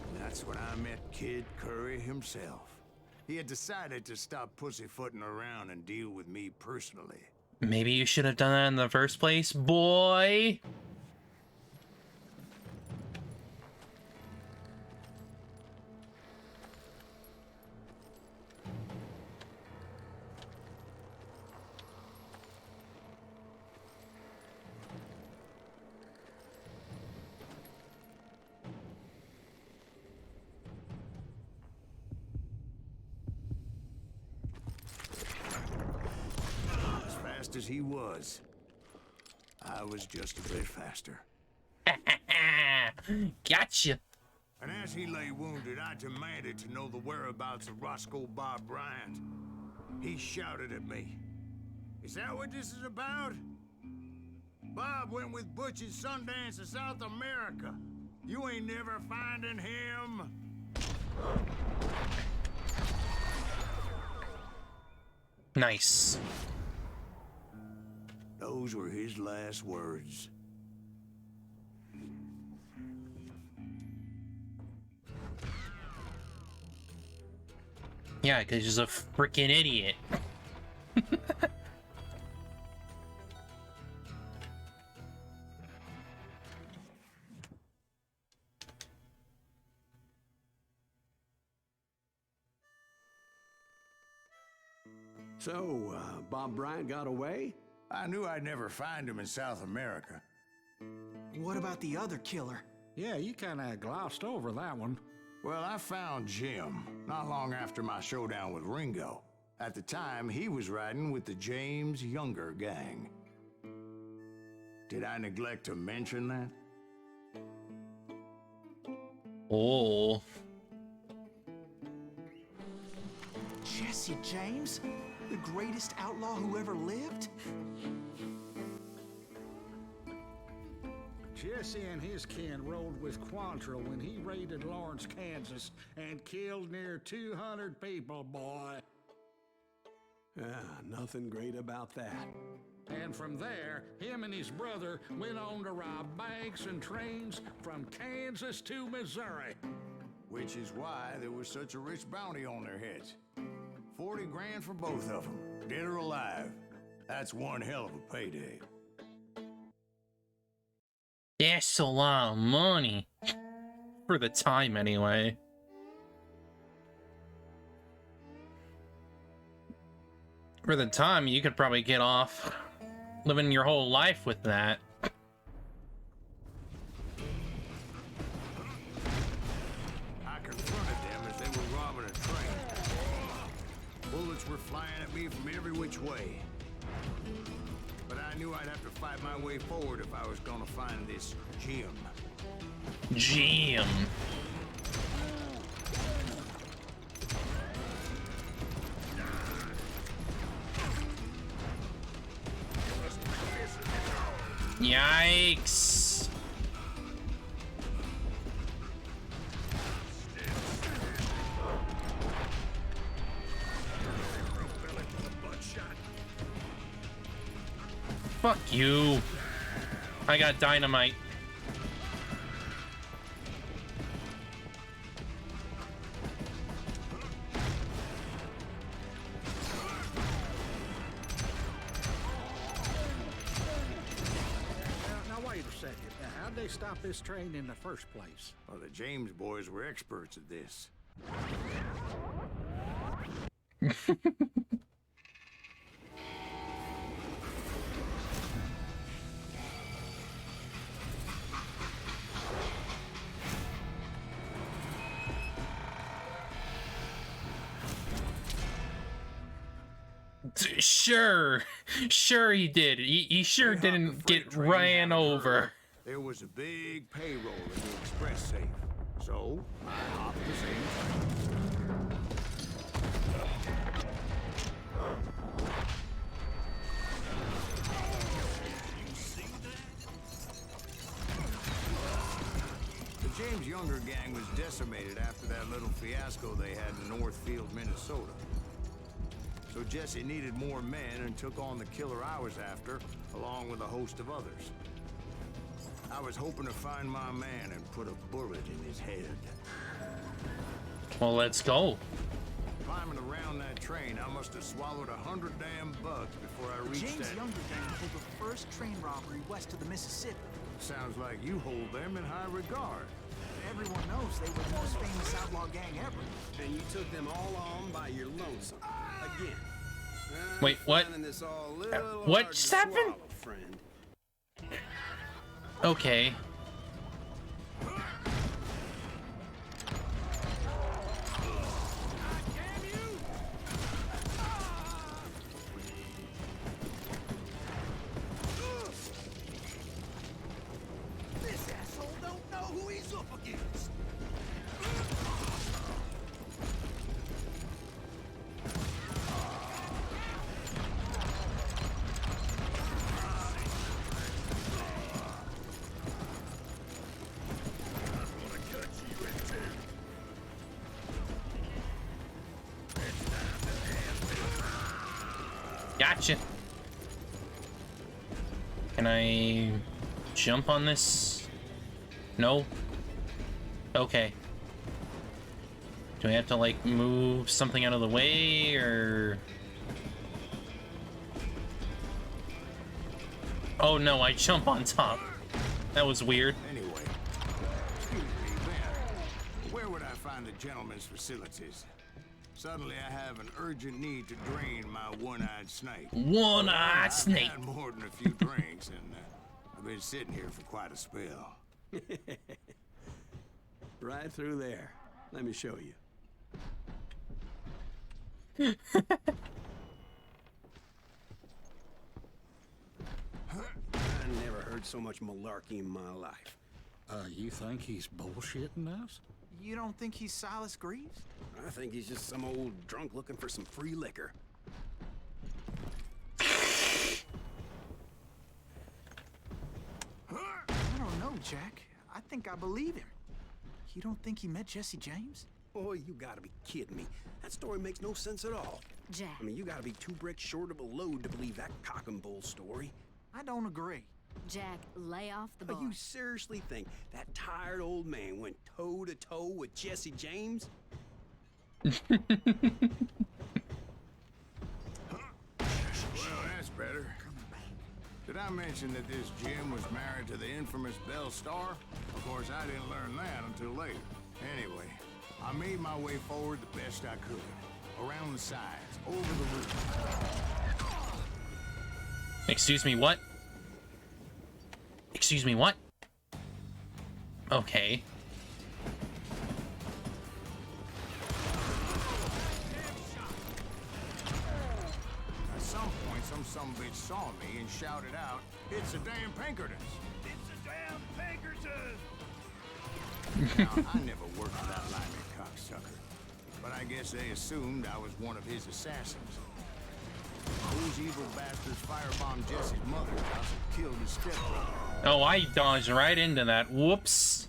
And that's when I met Kid Curry himself. He had decided to stop pussyfooting around and deal with me personally. Maybe you should have done that in the first place, boy. As he was, I was just a bit faster. Gotcha. And as he lay wounded, I demanded to know the whereabouts of Roscoe Bob Bryant. He shouted at me. Is that what this is about? Bob went with Butch and Sundance to South America. You ain't never finding him. Nice. Those were his last words. Yeah, because he's a freaking idiot. So, Bob Bryant got away? I knew I'd never find him in South America. What about the other killer? Yeah, you kind of glossed over that one. Well, I found Jim not long after my showdown with Ringo. At the time, he was riding with the James Younger gang. Did I neglect to mention that? Oh. Jesse James? The greatest outlaw who ever lived? Jesse and his kin rode with Quantrill when he raided Lawrence, Kansas, and killed near 200 people, boy. Nothing great about that. And from there, him and his brother went on to rob banks and trains from Kansas to Missouri. Which is why there was such a rich bounty on their heads. 40 grand for both of them, dead or alive. That's one hell of a payday. That's a lot of money. For the time, anyway. For the time, you could probably get off living your whole life with that. I confronted them as they were robbing a train. Bullets were flying at me from every which way. But I knew I'd have to fight my way forward if I was gonna find this Jim. Jim. Yikes. Fuck you. I got dynamite. Now wait a second. How'd they stop this train in the first place? Well, the James boys were experts at this. Sure he did. He sure didn't get ran over. There was a big payroll in the express safe. So, I hopped the same train. James' younger gang was decimated after that little fiasco they had in Northfield, Minnesota. So Jesse needed more men and took on the killer I was after, along with a host of others. I was hoping to find my man and put a bullet in his head. Well, let's go. Climbing around that train, I must have swallowed 100 damn bugs before I reached James' that. younger gang pulled the first train robbery west of the Mississippi. Sounds like you hold them in high regard. Everyone knows they were the most famous outlaw gang ever. And you took them all on by your lonesome. Again. I'm Wait, what? finding this all a little What hard just to happened? swallow, friend. Okay. This asshole don't know who he's up against. Gotcha. Can I jump on this? No? Okay. Do I have to, like, move something out of the way, or... Oh no, I jump on top. That was weird. Anyway, excuse me, Ben. Where would I find the gentleman's facilities? Suddenly I have an urgent need to drain my one-eyed snake. One-eyed snake. I've had more than a few drinks, and I've been sitting here for quite a spell. Right through there. Let me show you. I never heard so much malarkey in my life. You think he's bullshitting us? You don't think he's Silas Greaves? I think he's just some old drunk looking for some free liquor. I don't know, Jack. I think I believe him. You don't think he met Jesse James? Boy, you gotta be kidding me. That story makes no sense at all. Jack. I mean, you gotta be 2 bricks short of a load to believe that cock and bull story. I don't agree. Jack, lay off the But bar. you seriously think that tired old man went toe-to-toe with Jesse James? Well, that's better. Did I mention that this Jim was married to the infamous Belle Star? Of course, I didn't learn that until later. Anyway, I made my way forward the best I could. Around the sides, over the roof. Excuse me, what? Excuse me, what? Okay. At some point, some sumbitch saw me and shouted out, "It's a damn Pinkertons!" It's a damn Pinkerton! Now, I never worked for that limey cocksucker, but I guess they assumed I was one of his assassins. Those evil bastards firebombed Jesse's mother's house and killed his stepbrother. Oh, I dodged right into that. Whoops.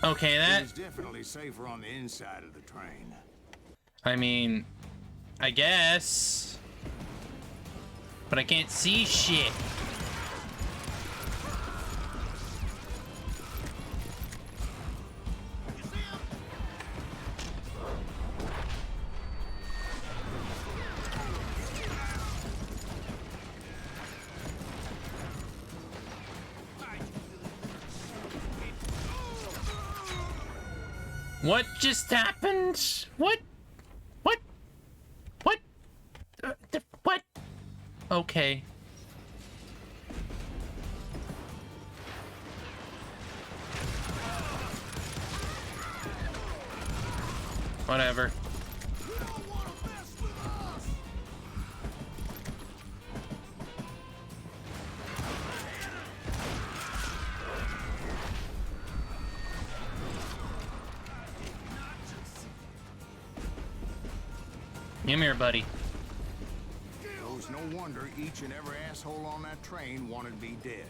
Okay, It that... was definitely safer on the inside of the train. I mean... I guess... But I can't see shit. What just happened? What? What? What? What? Okay. Whatever. Come here, buddy. It was no wonder each and every asshole on that train wanted to be dead.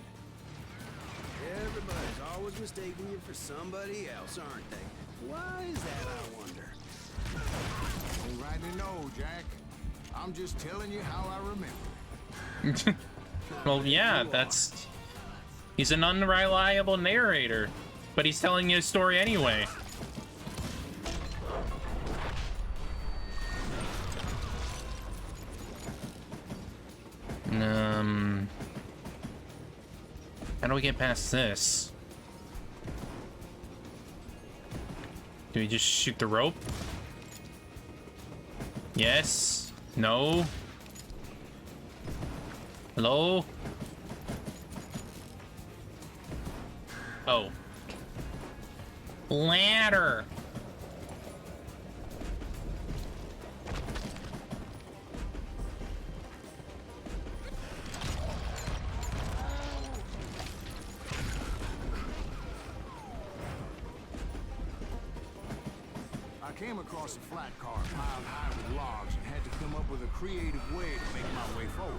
Everybody's always mistaking you for somebody else, aren't they? Why is that, I wonder? Don't rightly know, Jack. I'm just telling you how I remember. Well, yeah, that's... He's an unreliable narrator, but he's telling you a story anyway. How do we get past this? Do we just shoot the rope? Yes? No? Hello? Oh. Ladder! I came across a flat car piled high with logs and had to come up with a creative way to make my way forward.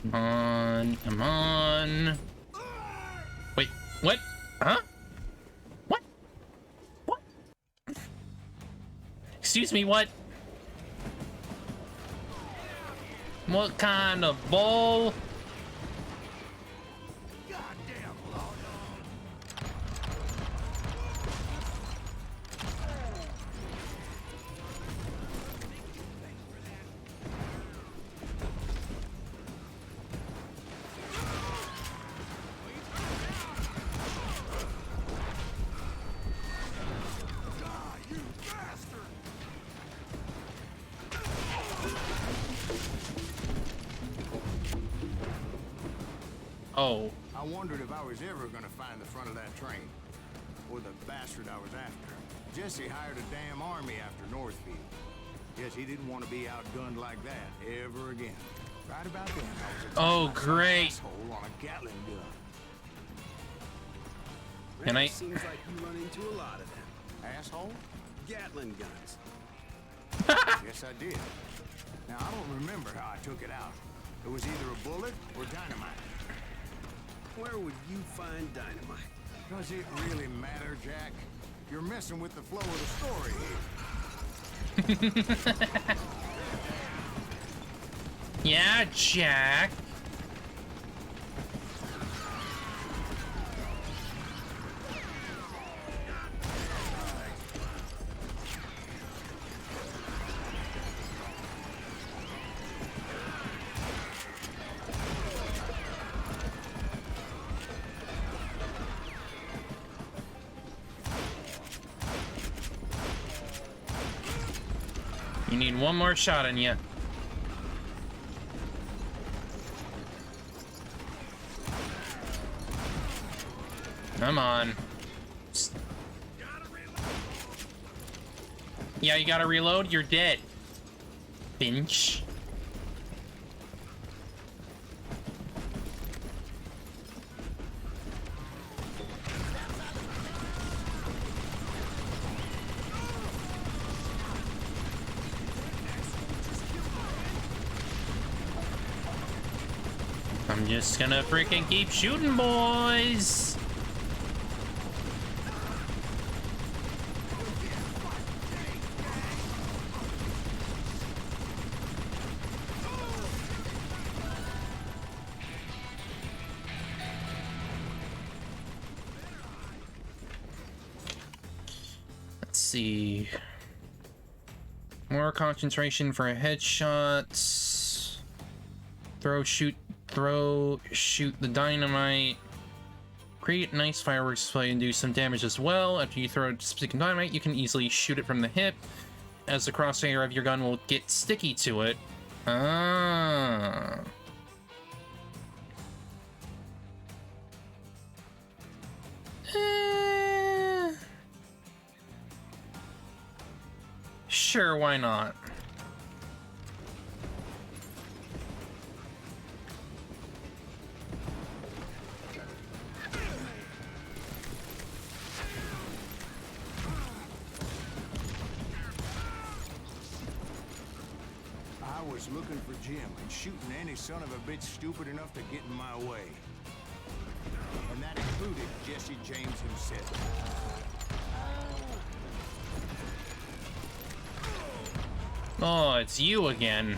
Come on, come on. Wait, what? Huh? What? What? Excuse me, what? What kind of bull? Oh. I wondered if I was ever gonna find the front of that train. Or the bastard I was after. Jesse hired a damn army after Northfield. Guess he didn't want to be outgunned like that ever again. Right about then, I was a Great. asshole on a Gatling gun. Can I- Seems like you run into a lot of them. Asshole? Gatling guns. Yes, I did. Now, I don't remember how I took it out. It was either a bullet or dynamite. Where would you find dynamite? Does it really matter, Jack? You're messing with the flow of the story here. Yeah, Jack. You need one more shot on you. Come on. Yeah, you gotta reload. You're dead. Finch. I'm just gonna freaking keep shooting, boys. Let's see. More concentration for headshots. Throw, shoot the dynamite. Create nice fireworks display and do some damage as well. After you throw a specific dynamite, you can easily shoot it from the hip, as the crosshair of your gun will get sticky to it. Ah. Sure, why not? I was looking for Jim and shooting any son of a bitch stupid enough to get in my way. And that included Jesse James himself. Oh, it's you again.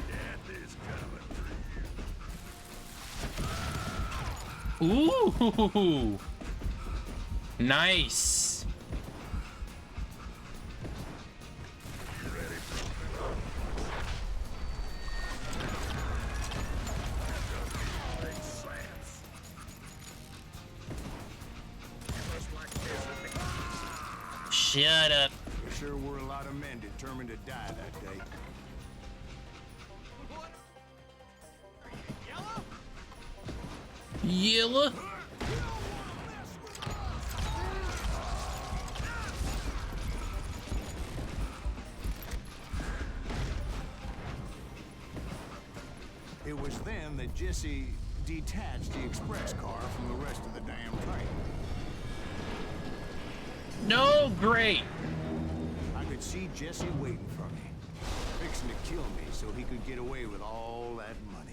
Ooh, nice. Shut up. There sure were a lot of men determined to die that day. Yellow. It was then that Jesse detached the express car from the rest of the damn train. No, great. I could see Jesse waiting for me, fixing to kill me so he could get away with all that money.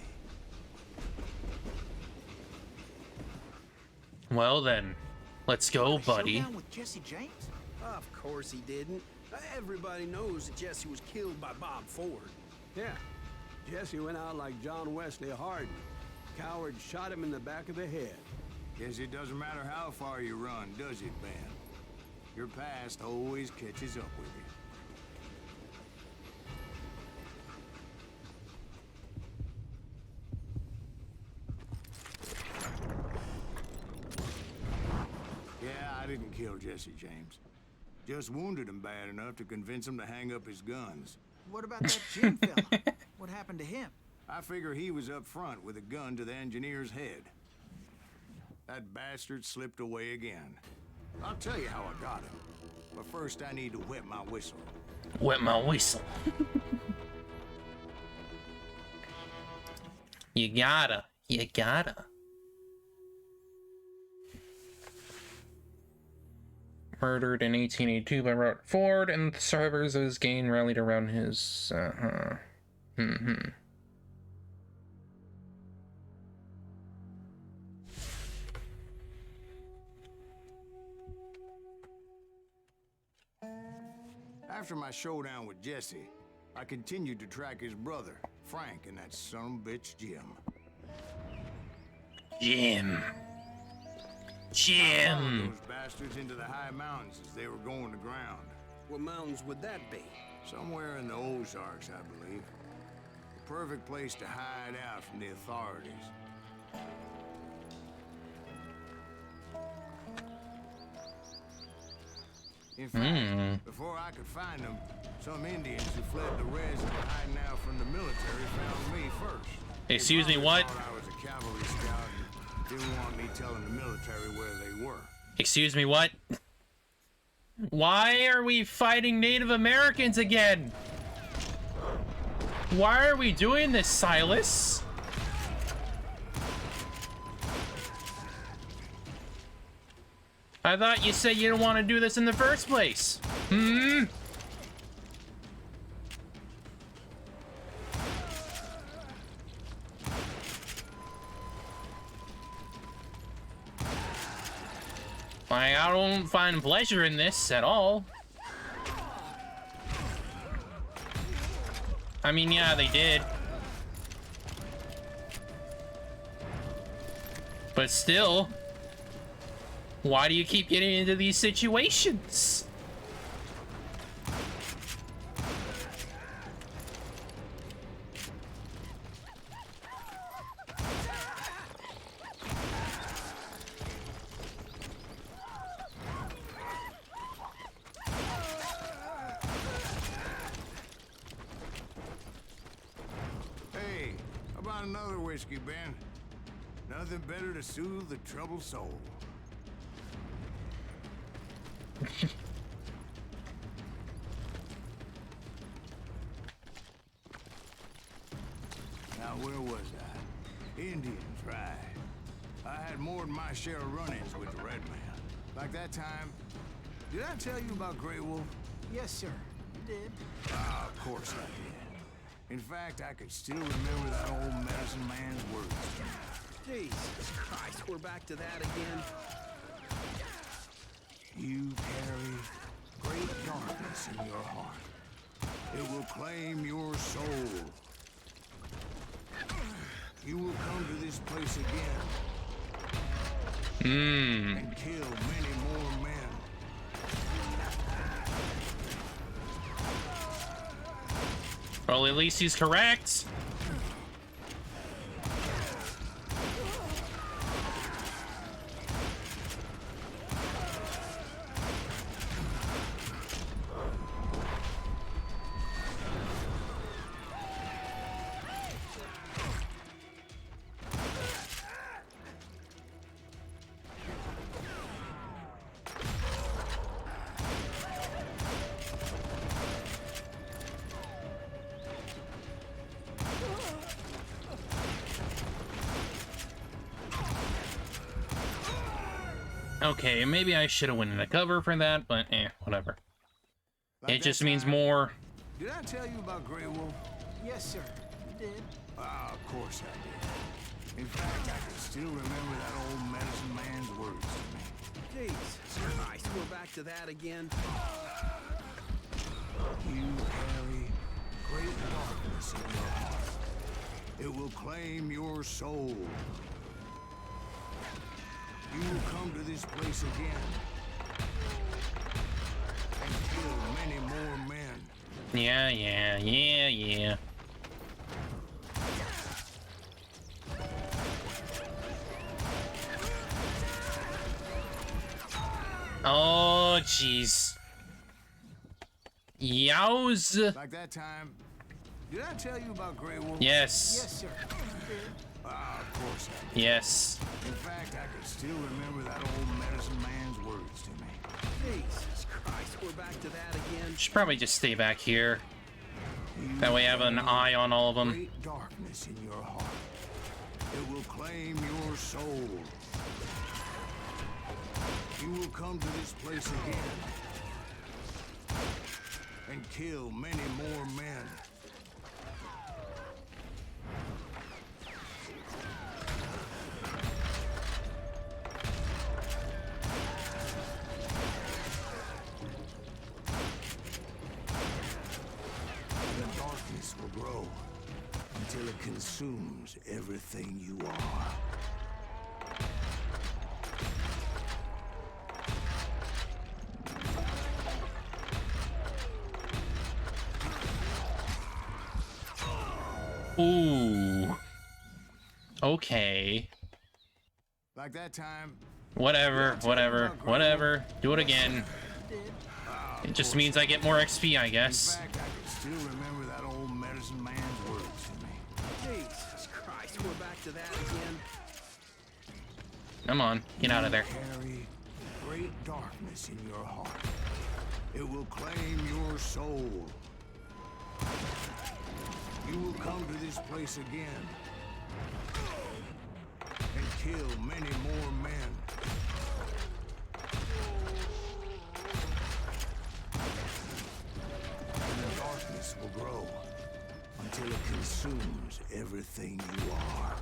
Well then, let's go, buddy. Showdown with Jesse James? Of course he didn't. Everybody knows that Jesse was killed by Bob Ford. Yeah, Jesse went out like John Wesley Hardin. Coward shot him in the back of the head. Guess it doesn't matter how far you run, does it, Ben? Your past always catches up with you. Yeah, I didn't kill Jesse James. Just wounded him bad enough to convince him to hang up his guns. What about that Jim fella? What happened to him? I figure he was up front with a gun to the engineer's head. That bastard slipped away again. I'll tell you how I got him. But first I need to wet my whistle. Wet my whistle. You gotta. Murdered in 1882 by Robert Ford, and the survivors of his gang rallied around his, After my showdown with Jesse, I continued to track his brother, Frank, and that sumbitch Jim. Jim. Those bastards into the high mountains as they were going to ground. What mountains would that be? Somewhere in the Ozarks, I believe. The perfect place to hide out from the authorities. In fact, before I could find them, some Indians who fled the Reds and were hiding out from the military found me first. Excuse me, They what? thought I was a cavalry scout and didn't want me telling the military where they were. Excuse me, what? Why are we fighting Native Americans again? Why are we doing this, Silas? I thought you said you didn't want to do this in the first place. I don't find pleasure in this at all. I mean, yeah, they did. But still, why do you keep getting into these situations? Hey, how about another whiskey, Ben? Nothing better to soothe the troubled soul. where was I? Indians, right. I had more than my share of run-ins with the Red Man. Like that time, did I tell you about Grey Wolf? Yes, sir. You did. Ah, of course I did. In fact, I could still remember that old medicine man's words. Jesus Christ, we're back to that again. You carry great darkness in your heart. It will claim your soul. You will come to this place again. And kill many more men. Well, at least he's correct. Okay, maybe I should have went in the cover for that, but whatever. Like It just that means time, more. Did I tell you about Grey Wolf? Yes, sir. You did. Ah, of course I did. In fact, I can still remember that old medicine man's words to me. Jesus Christ, we're back to that again. You carry great darkness in your heart. It will claim your soul. You will come to this place again and kill many more men. Yeah. Oh, jeez. Yows. Like that time, did I tell you about Grey Wolf? Yes. Yes, sir. You did. Ah, of course I did. Yes. In fact, I can still remember that old medicine man's words to me. Jesus Christ, we're back to that again. Should probably just stay back here. That way I have an eye on all of them. Great darkness in your heart. It will claim your soul. You will come to this place again and kill many more men. The darkness will grow until it consumes everything you are. Ooh. Okay. Like that time. Whatever. Do it again. It just means I get more XP, I In guess. fact, I can still remember that old medicine man's words to me. Jesus Christ, we're back to that again. Come on, get out of there. Carry great darkness in your heart. It will claim your soul. You will come to this place again and kill many more men. And the darkness will grow until it consumes everything you are.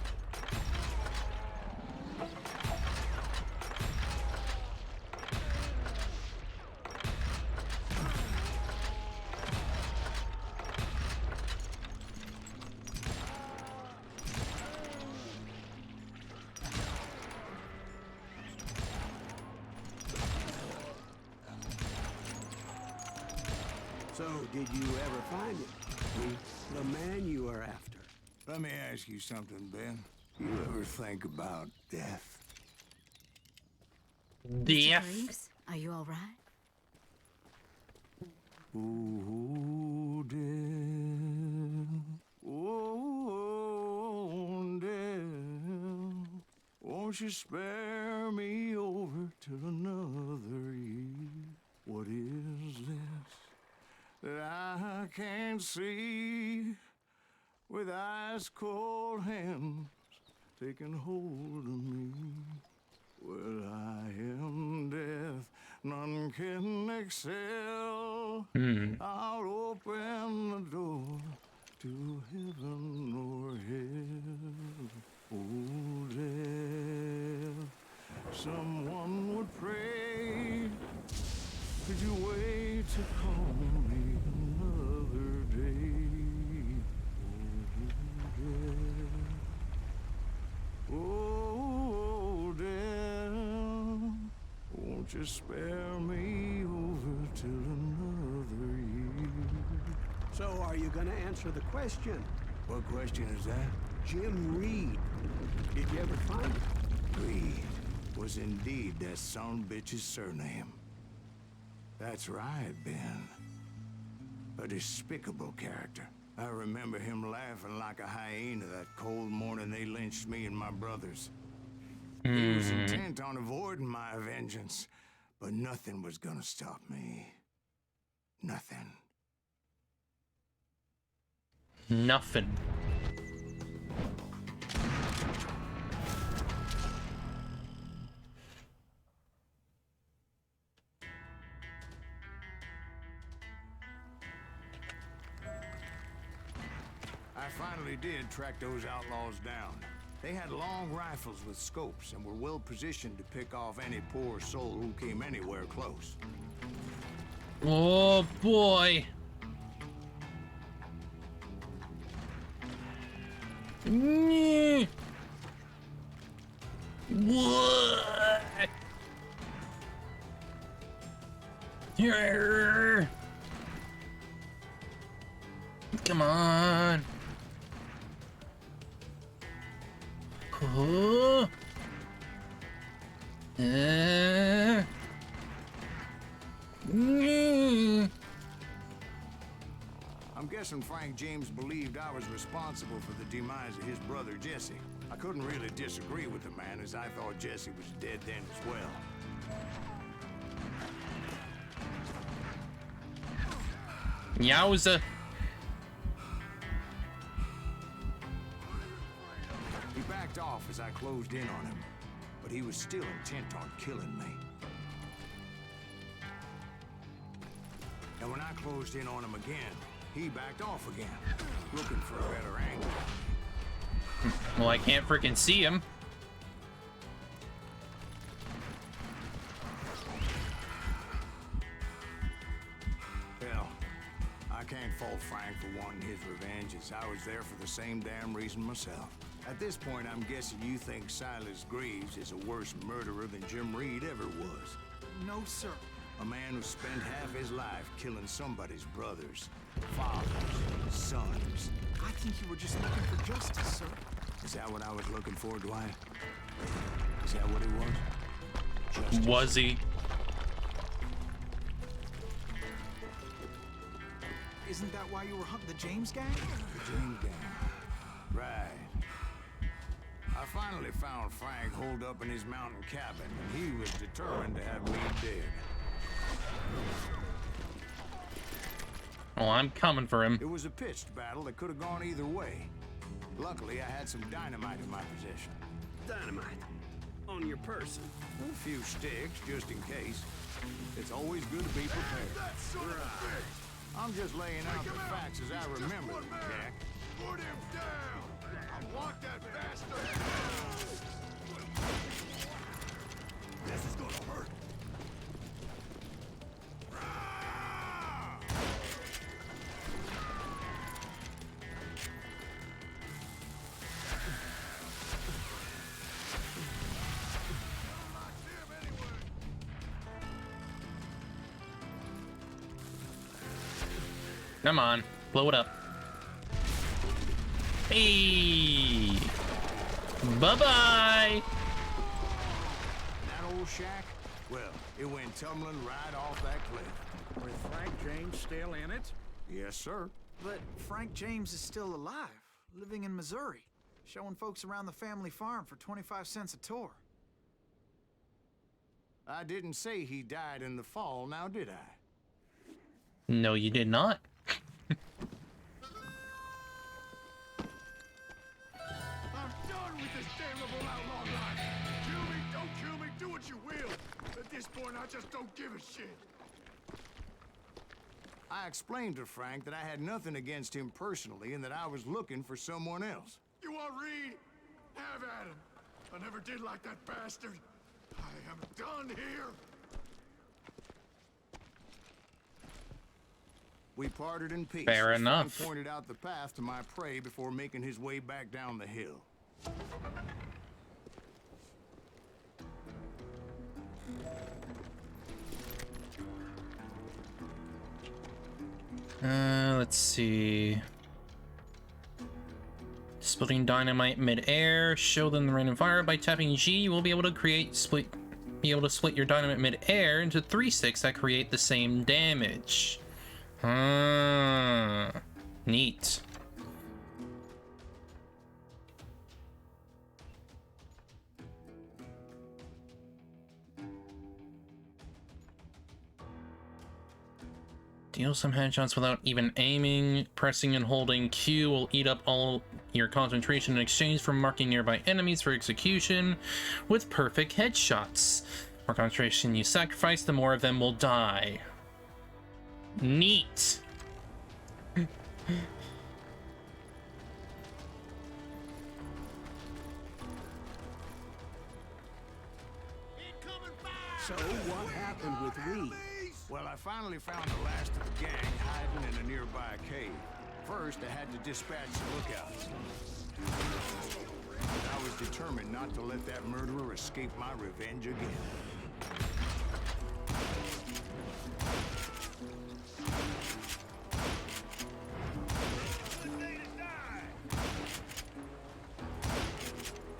So, did you ever find it? The man you are after? Let me ask you something, Ben. You ever think about death? Death. Reeves, are you all right? Oh, death. Oh, death. Won't you spare me over till another year? What is this that I can't see? with ice cold hands taking hold of me. Well, I am death, none can excel. I'll open the door to heaven or hell. Oh, death, someone would pray. Could you wait to call me another day? Oh, death, won't you spare me over till another year? So are you gonna answer the question? What question is that? Jim Reed. Did you ever find him? Reed was indeed that son of a bitch's surname. That's right, Ben. A despicable character. I remember him laughing like a hyena that cold morning they lynched me and my brothers. He was intent on avoiding my vengeance, but nothing was gonna stop me. Nothing. Nothing. I finally did track those outlaws down. They had long rifles with scopes and were well positioned to pick off any poor soul who came anywhere close. Oh boy. What? Here. Come on. Oh. I'm guessing Frank James believed I was responsible for the demise of his brother Jesse. I couldn't really disagree with the man, as I thought Jesse was dead then as well. Yowza. He backed off as I closed in on him, but he was still intent on killing me. And when I closed in on him again, he backed off again, looking for a better angle. Well, I can't freaking see him. Hell, I can't fault Frank for wanting his revenge, as I was there for the same damn reason myself. At this point, I'm guessing you think Silas Greaves is a worse murderer than Jim Reed ever was. No, sir. A man who spent half his life killing somebody's brothers, fathers, sons. I think you were just looking for justice, sir. Is that what I was looking for, Dwight? Is that what it was? Justice. Was he? Isn't that why you were hunting the James gang? The James gang. Right. I finally found Frank holed up in his mountain cabin, and he was determined to have me dead. Oh, I'm coming for him. It was a pitched battle that could have gone either way. Luckily, I had some dynamite in my possession. Dynamite. On your person. A few sticks, just in case. It's always good to be prepared. Right. I'm just laying out the facts as I remember them, Jack. Put him down! I want that bastard! This is gonna hurt. Come on, blow it up. Hey! Bye-bye! That old shack? Well, it went tumbling right off that cliff. With Frank James still in it? Yes, sir. But Frank James is still alive, living in Missouri, showing folks around the family farm for 25 cents a tour. I didn't say he died in the fall, now did I? No, you did not. just don't give a shit. I explained to Frank that I had nothing against him personally and that I was looking for someone else. You want Reed? Have at him. I never did like that bastard. I am done here. We parted in peace. Fair as enough. Frank pointed out the path to my prey before making his way back down the hill. Let's see. Splitting dynamite mid-air. Show them the rain and fire. By tapping G, you will be able to split your dynamite mid-air into 3 sticks that create the same damage. Neat. Deal some headshots without even aiming. Pressing and holding Q will eat up all your concentration in exchange for marking nearby enemies for execution with perfect headshots. The more concentration you sacrifice, the more of them will die. Neat. So what happened with Reed? Well, I finally found the last of the gang hiding in a nearby cave. First, I had to dispatch the lookouts. I was determined not to let that murderer escape my revenge again.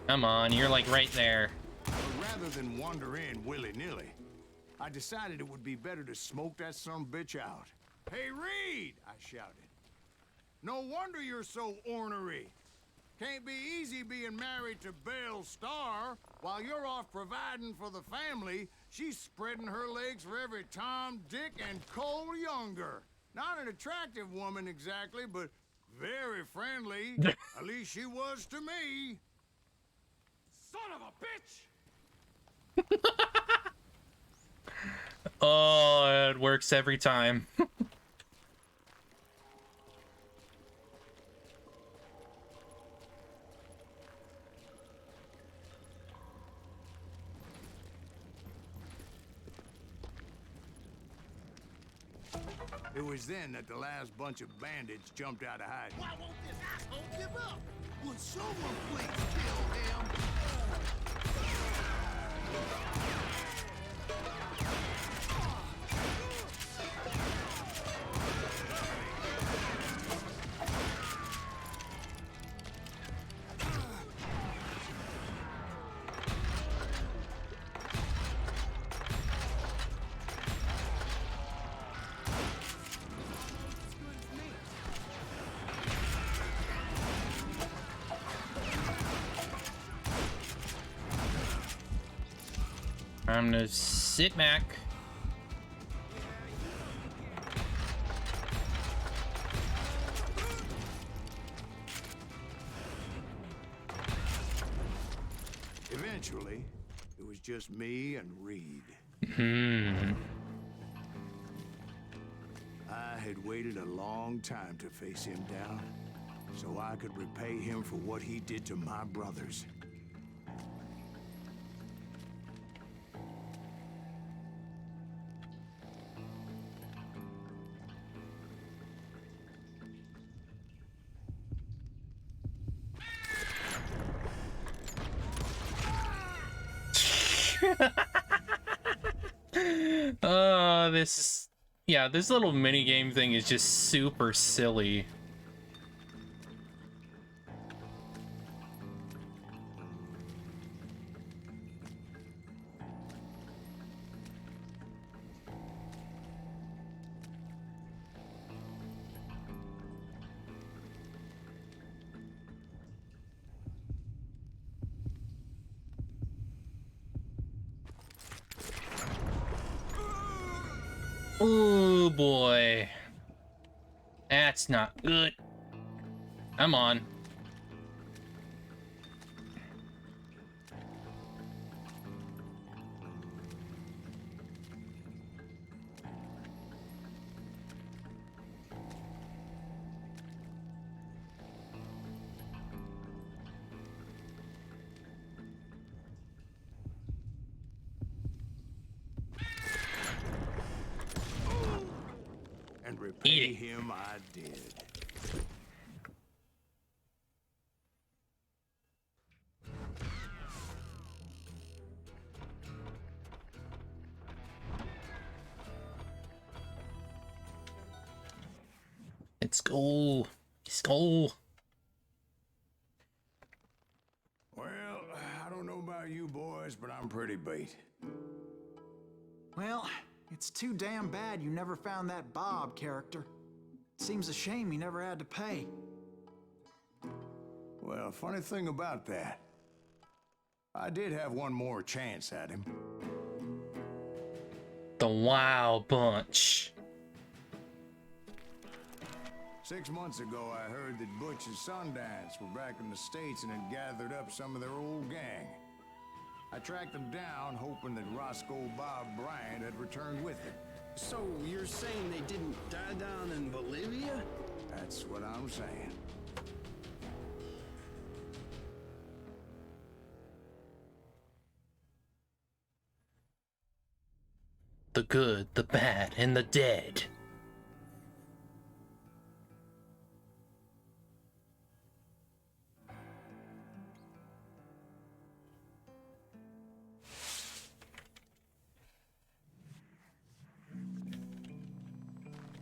Come on, you're like right there. But rather than wander in willy-nilly, I decided it would be better to smoke that sumbitch out. Hey, Reed! I shouted. No wonder you're so ornery. Can't be easy being married to Belle Starr. While you're off providing for the family, she's spreading her legs for every Tom, Dick, and Cole Younger. Not an attractive woman exactly, but very friendly. At least she was to me. Son of a bitch! Oh, it works every time. It was then that the last bunch of bandits jumped out of hiding. Why won't this asshole give up? Would someone please kill him? I'm gonna sit back. Eventually, it was just me and Reed. I had waited a long time to face him down, so I could repay him for what he did to my brothers. This little mini game thing is just super silly. Oh boy. That's not good. Come on. And repay Eat it. him I did. Let's go. Let's go. Well, I don't know about you boys, but I'm pretty beat. Well, it's too damn bad you never found that Bob character. Seems a shame you never had to pay. Well, funny thing about that, I did have one more chance at him. The Wild Bunch. 6 months ago, I heard that Butch and Sundance were back in the States and had gathered up some of their old gang. I tracked them down, hoping that Roscoe Bob Bryant had returned with them. So you're saying they didn't die down in Bolivia? That's what I'm saying. The good, the bad, and the dead.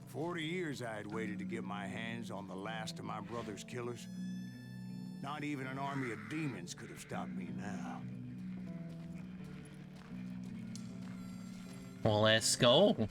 For 40 years I had waited to get my hands on the last of my brother's killers. Not even an army of demons could have stopped me now. Well, let's go.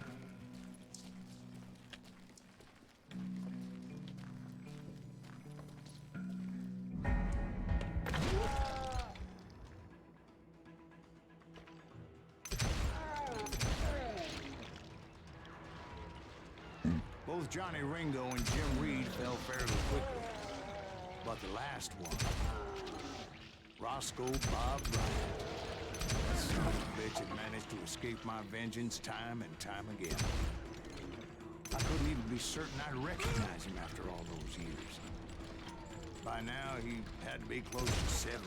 Both Johnny Ringo and Jim Reed fell fairly quickly. But the last one, Roscoe Bob Bryant, that son of a bitch had managed to escape my vengeance time and time again. I couldn't even be certain I'd recognize him after all those years. By now, he had to be close to 70.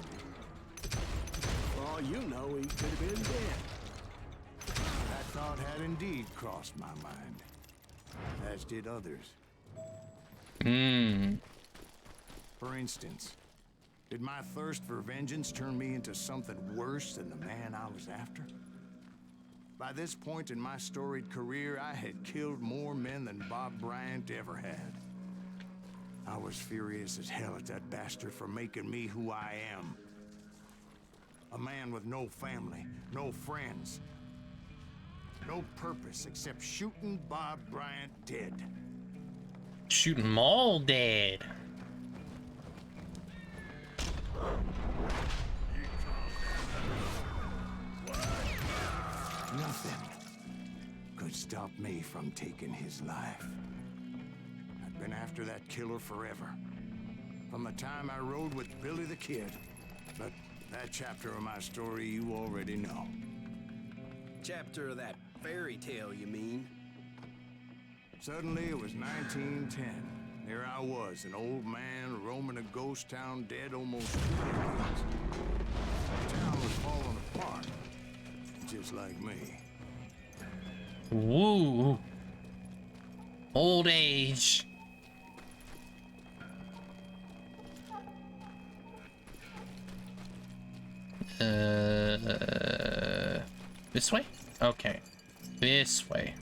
For all you know, he could have been dead. That thought had indeed crossed my mind, as did others. For instance, did my thirst for vengeance turn me into something worse than the man I was after? By this point in my storied career, I had killed more men than Bob Bryant ever had. I was furious as hell at that bastard for making me who I am. A man with no family, no friends, no purpose except shooting Bob Bryant dead. Shooting them all dead. Nothing could stop me from taking his life. I've been after that killer forever. From the time I rode with Billy the Kid. But that chapter of my story you already know. Chapter of that fairy tale, you mean? Suddenly it was 1910. There I was, an old man roaming a ghost town dead almost 2 decades. The town was falling apart, just like me. Woo. Old age. This way? Okay. This way.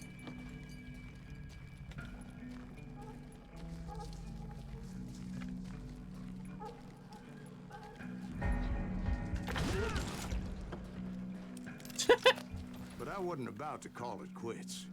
But I wasn't about to call it quits.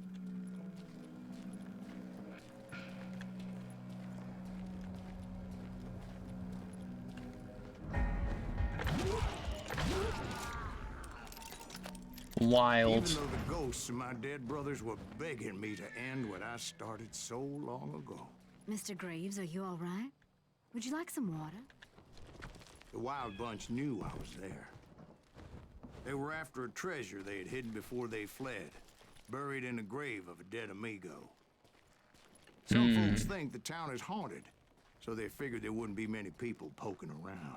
Wild. Even though the ghosts of my dead brothers were begging me to end what I started so long ago. Mr. Graves, are you all right? Would you like some water? The Wild Bunch knew I was there. They were after a treasure they had hidden before they fled, buried in a grave of a dead amigo. Some folks think the town is haunted, so they figured there wouldn't be many people poking around.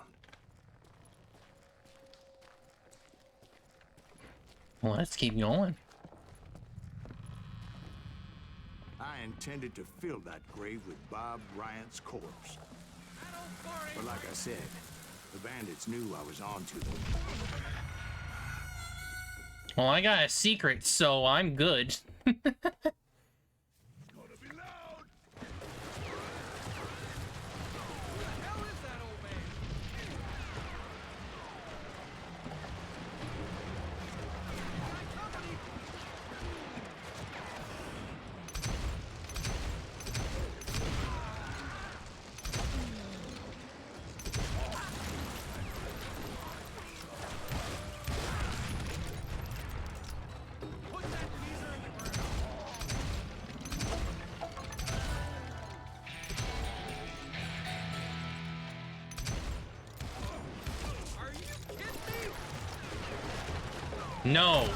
Well, let's keep going. I intended to fill that grave with Bob Bryant's corpse. But like I said, the bandits knew I was on to them. Well, I got a secret, so I'm good. No.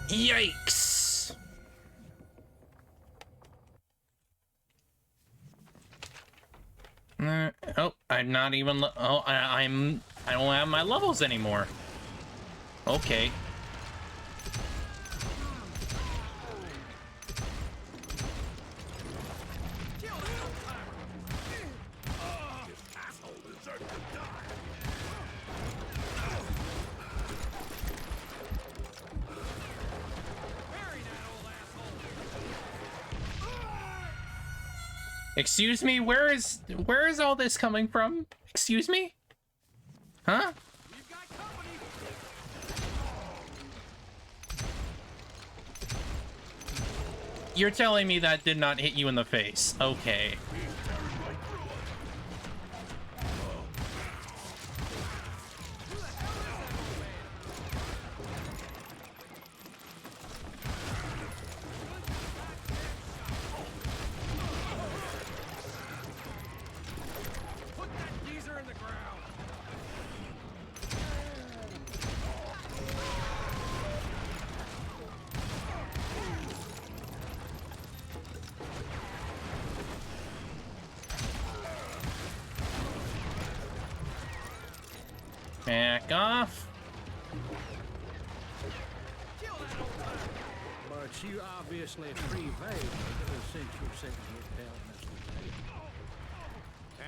Yikes. Oh, I'm not even. Oh, I don't have my levels anymore. Okay. Excuse me, where is all this coming from? Excuse me? Huh? You're telling me that did not hit you in the face. Okay. Back off. But you obviously prevailed since you're sitting here telling us the tale.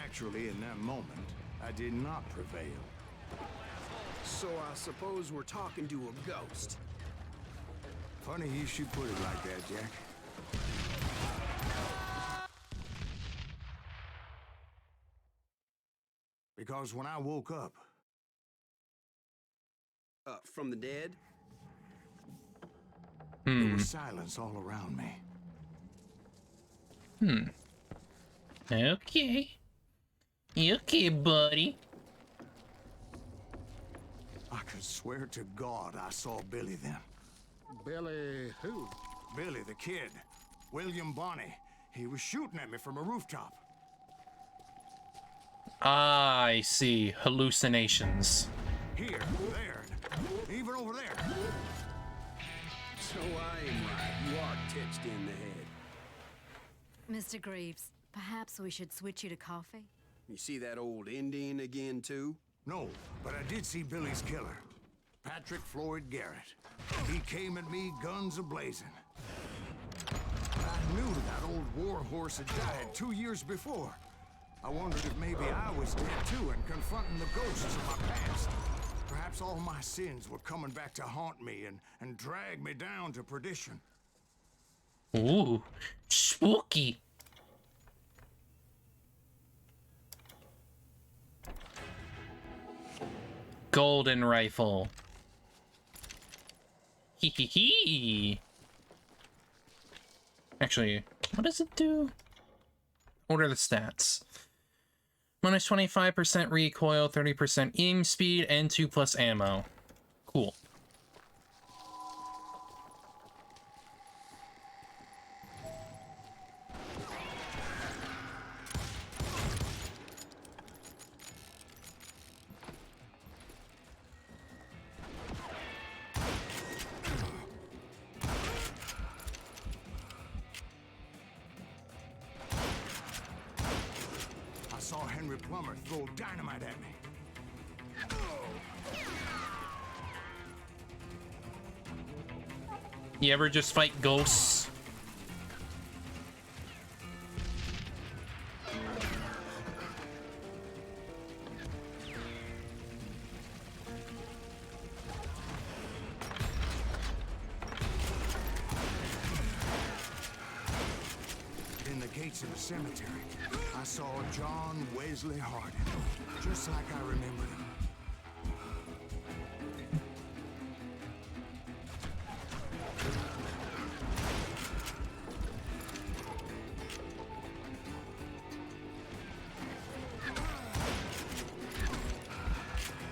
Actually, in that moment, I did not prevail. So I suppose we're talking to a ghost. Funny you should put it like that, Jack. Because when I woke up, From the dead? there was silence all around me. Okay. Okay, buddy. I could swear to God I saw Billy then. Billy who? Billy, the kid. William Bonney. He was shooting at me from a rooftop. I see. Hallucinations. Here, there, even over there. So I am right. You are titsed in the head. Mr. Greaves, perhaps we should switch you to coffee? You see that old Indian again, too? No, but I did see Billy's killer, Patrick Floyd Garrett. He came at me guns a-blazing. I knew that old war horse had died 2 years before. I wondered if maybe I was dead too and confronting the ghosts of my past. Perhaps all my sins were coming back to haunt me and drag me down to perdition. Ooh, spooky. Golden rifle. Hee hee hee. Actually, what does it do? What are the stats? Minus 25% recoil, 30% aim speed, and 2+ ammo. Cool. Henry Plummer throw dynamite at me. You ever just fight ghosts? In the gates of the cemetery, I saw John Wesley Hardin, just like I remembered him.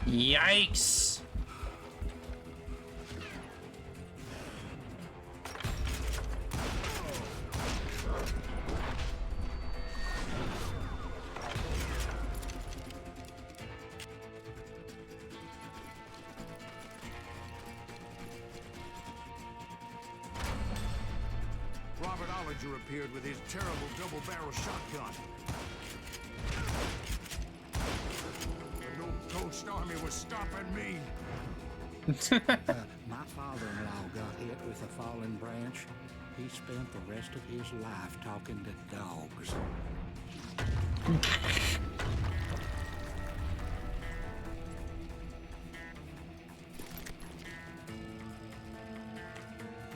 Yikes! Robert Ollinger appeared with his terrible double-barrel shotgun. But no ghost army was stopping me. My father-in-law got hit with a fallen branch. He spent the rest of his life talking to dogs.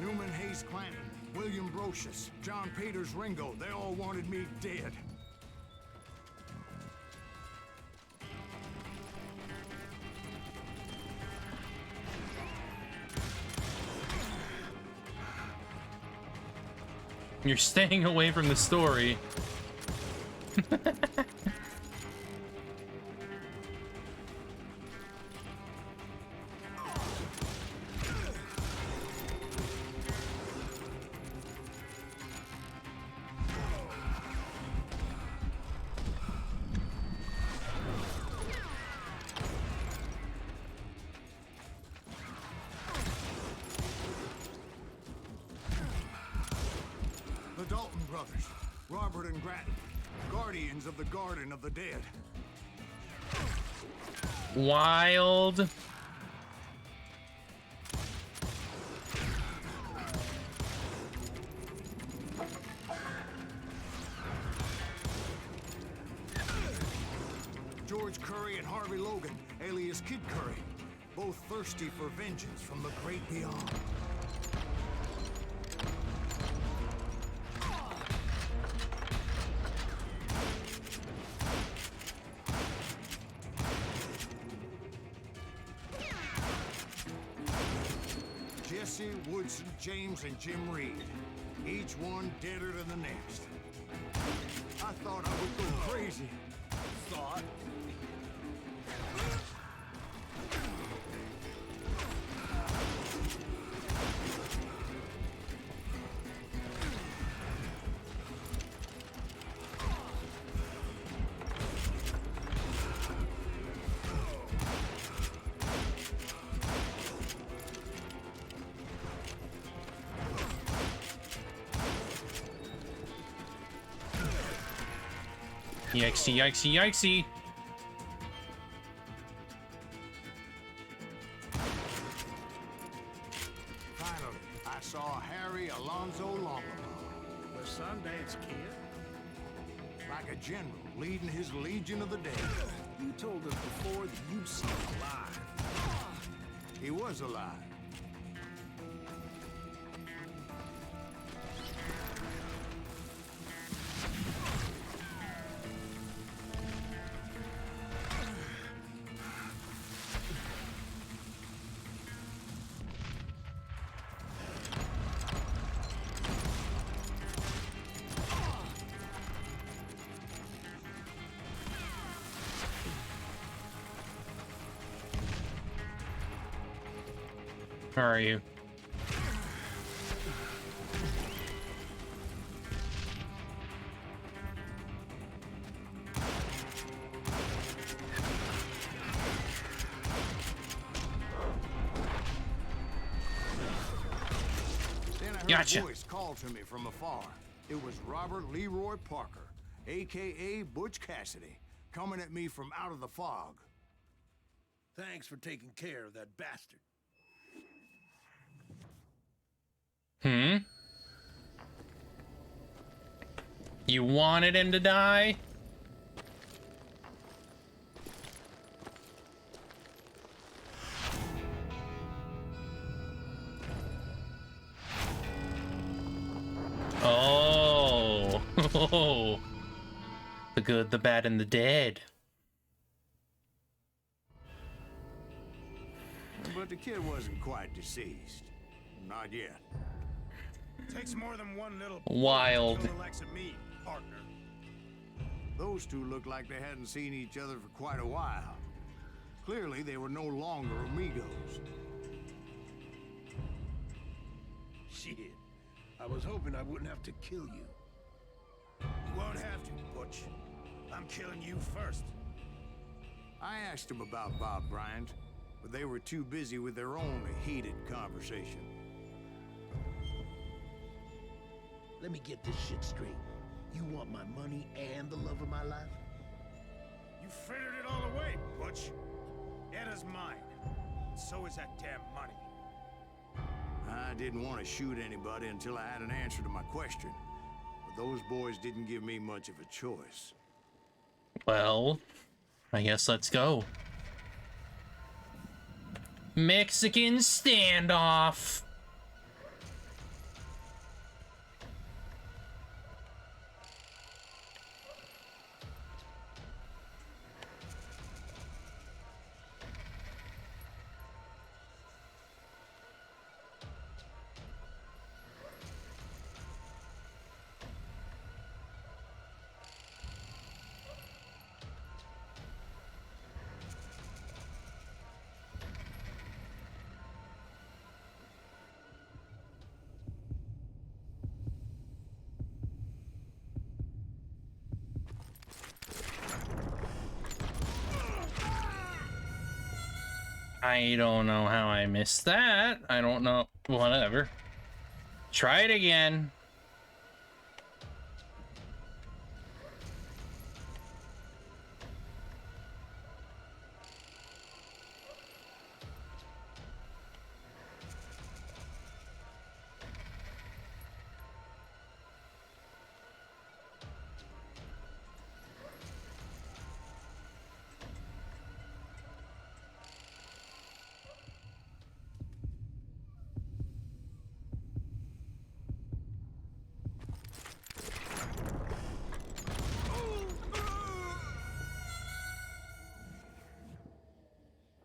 Newman Hayes Clanton, William Brocious, John Peters Ringo, they all wanted me dead. You're staying away from the story. The Dalton brothers, Robert and Grattan, guardians of the Garden of the Dead. Wild. George Curry and Harvey Logan, alias Kid Curry, both thirsty for vengeance from the great beyond. Jesse, Woodson, James, and Jim Reed, each one deader than the next. I thought I would go crazy. Thought. Yikesy, yikesy, yikesy. Finally, I saw Harry Alonzo Longabaugh, The Sundance Kid? like a general leading his Legion of the Dead. You told us before that you'd seen him alive. He was alive. Where are you? Then I heard Gotcha. a voice call to me from afar. It was Robert Leroy Parker, a.k.a. Butch Cassidy, coming at me from out of the fog. Thanks for taking care of that bastard. You wanted him to die? Oh. The good, the bad, and the dead. But the kid wasn't quite deceased. Not yet. Takes more than one little Wild. to kill the likes of me, partner. Those two looked like they hadn't seen each other for quite a while. Clearly, they were no longer amigos. Shit. I was hoping I wouldn't have to kill you. You won't have to, Butch. I'm killing you first. I asked them about Bob Bryant, but they were too busy with their own heated conversation. Let me get this shit straight. You want my money and the love of my life? You figured it all away, Butch. Eda's mine. So is that damn money. I didn't want to shoot anybody until I had an answer to my question. But those boys didn't give me much of a choice. Well, I guess let's go. Mexican standoff. I don't know how I missed that. I don't know. Whatever. Try it again.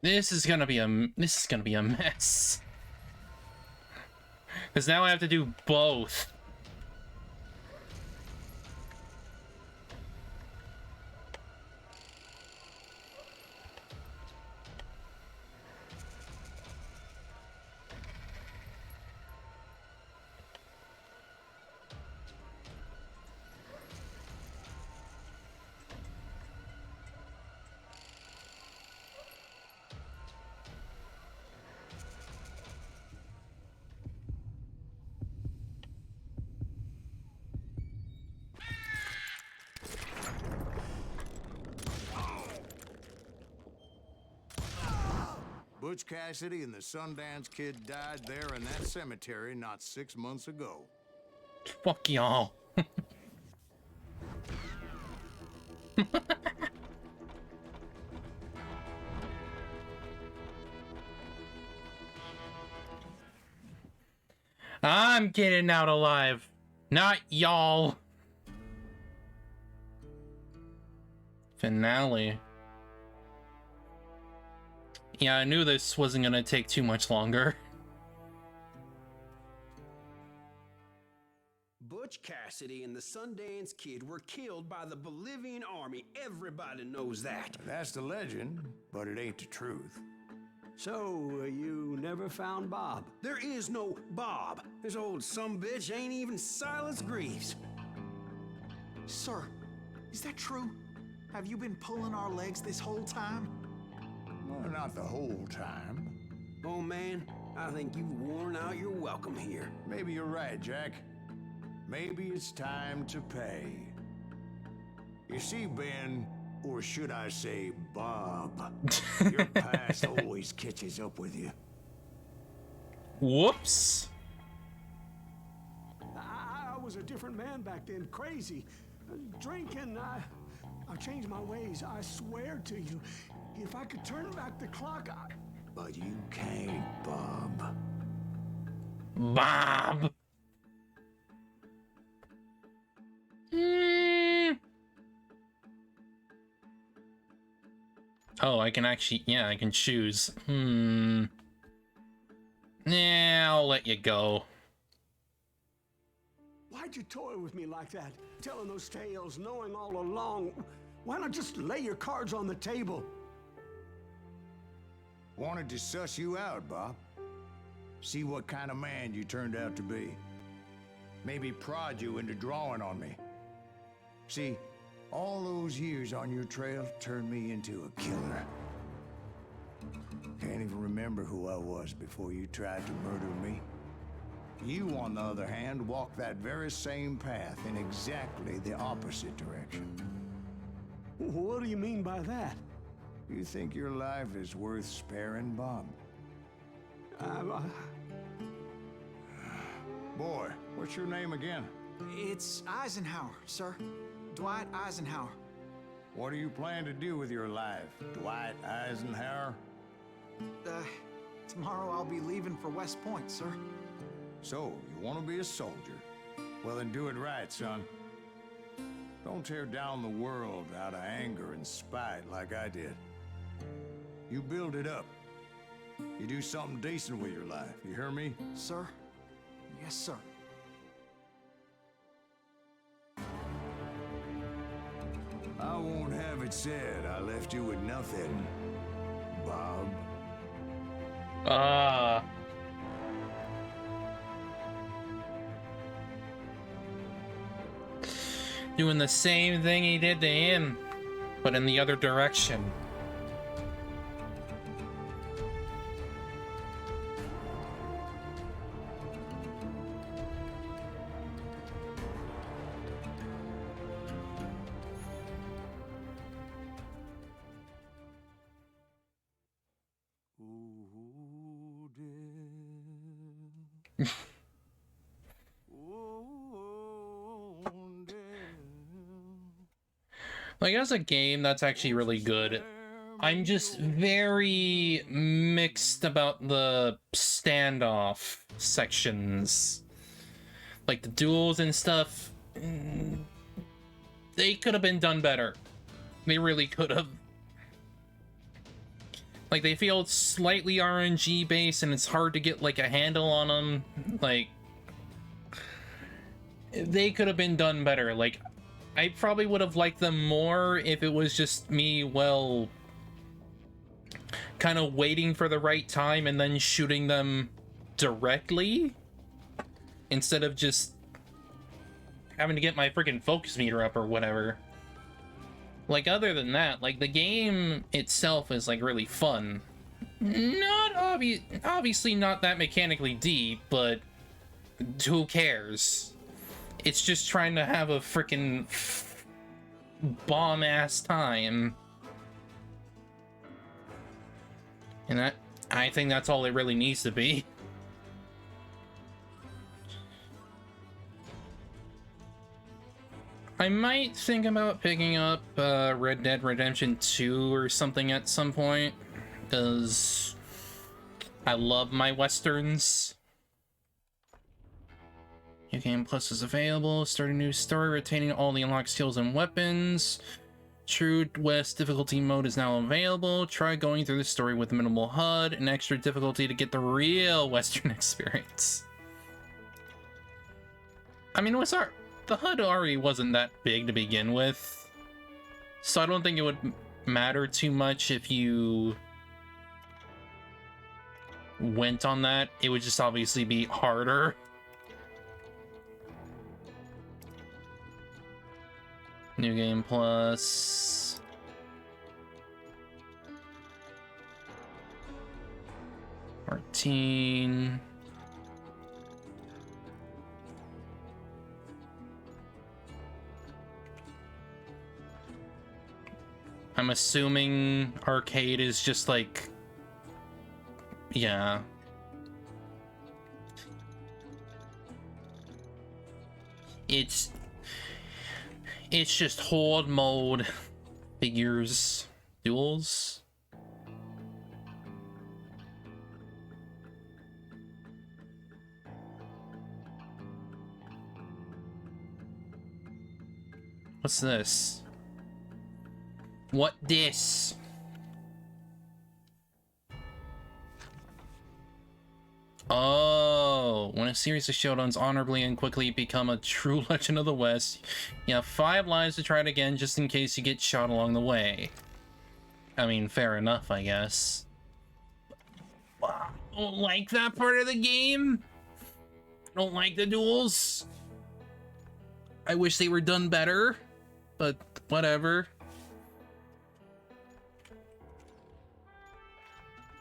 This is gonna be a mess. Because now I have to do both. Butch Cassidy and the Sundance Kid died there in that cemetery not 6 months ago. Fuck y'all. I'm getting out alive, not y'all. Finale. Yeah, I knew this wasn't gonna take too much longer. Butch Cassidy and the Sundance Kid were killed by the Bolivian army. Everybody knows that. That's the legend, but it ain't the truth. So, you never found Bob? There is no Bob. This old sumbitch ain't even Silas Greaves. Sir, is that true? Have you been pulling our legs this whole time? Well, not the whole time. Oh man, I think you've worn out your welcome here. Maybe you're right, Jack. Maybe it's time to pay. You see, Ben, Or should I say, Bob? Your past always catches up with you. Whoops. I was a different man back then, crazy. Drinking, I changed my ways, I swear to you. If I could turn back the clock, But you can't, Bob. Bob. Oh, I can actually, yeah, I can choose. Yeah, I'll let you go. Why'd you toy with me like that? Telling those tales, knowing all along. Why not just lay your cards on the table? Wanted to suss you out, Bob. See what kind of man you turned out to be. Maybe prod you into drawing on me. See, all those years on your trail turned me into a killer. Can't even remember who I was before you tried to murder me. You, on the other hand, walked that very same path in exactly the opposite direction. What do you mean by that? You think your life is worth sparing, Bob? Boy, what's your name again? It's Eisenhower, sir. Dwight Eisenhower. What do you plan to do with your life, Dwight Eisenhower? Tomorrow I'll be leaving for West Point, sir. So, you want to be a soldier? Well, then do it right, son. Don't tear down the world out of anger and spite like I did. You build it up. You do something decent with your life, you hear me? Sir? Yes, sir. I won't have it said I left you with nothing, Bob. Doing the same thing he did to him, but in the other direction. Like, as a game, that's actually really good. I'm just very mixed about the standoff sections. Like, the duels and stuff, they could have been done better. They really could have. Like, they feel slightly RNG based and it's hard to get, like, a handle on them. Like, they could have been done better. Like, I probably would have liked them more if it was just me, well, kind of waiting for the right time and then shooting them directly instead of just having to get my freaking focus meter up or whatever. Like, other than that, like, the game itself is, like, really fun. Not obviously not that mechanically deep, but who cares? It's just trying to have a freaking bomb-ass time. And I think that's all it really needs to be. I might think about picking up Red Dead Redemption 2 or something at some point, because I love my westerns. New Game Plus is available. Start a new story, retaining all the unlocked skills and weapons. True West difficulty mode is now available. Try going through the story with minimal HUD and extra difficulty to get the real Western experience. I mean, the HUD already wasn't that big to begin with, so I don't think it would matter too much if you went on that. It would just obviously be harder. New Game Plus. Martine. I'm assuming arcade is just like... Yeah. It's just horde mode figures duels. What's this? What this? Oh, when a series of showdowns honorably and quickly become a true legend of the West, you have 5 lives to try it again just in case you get shot along the way. I mean, fair enough, I guess. I don't like that part of the game. I don't like the duels. I wish they were done better, but whatever.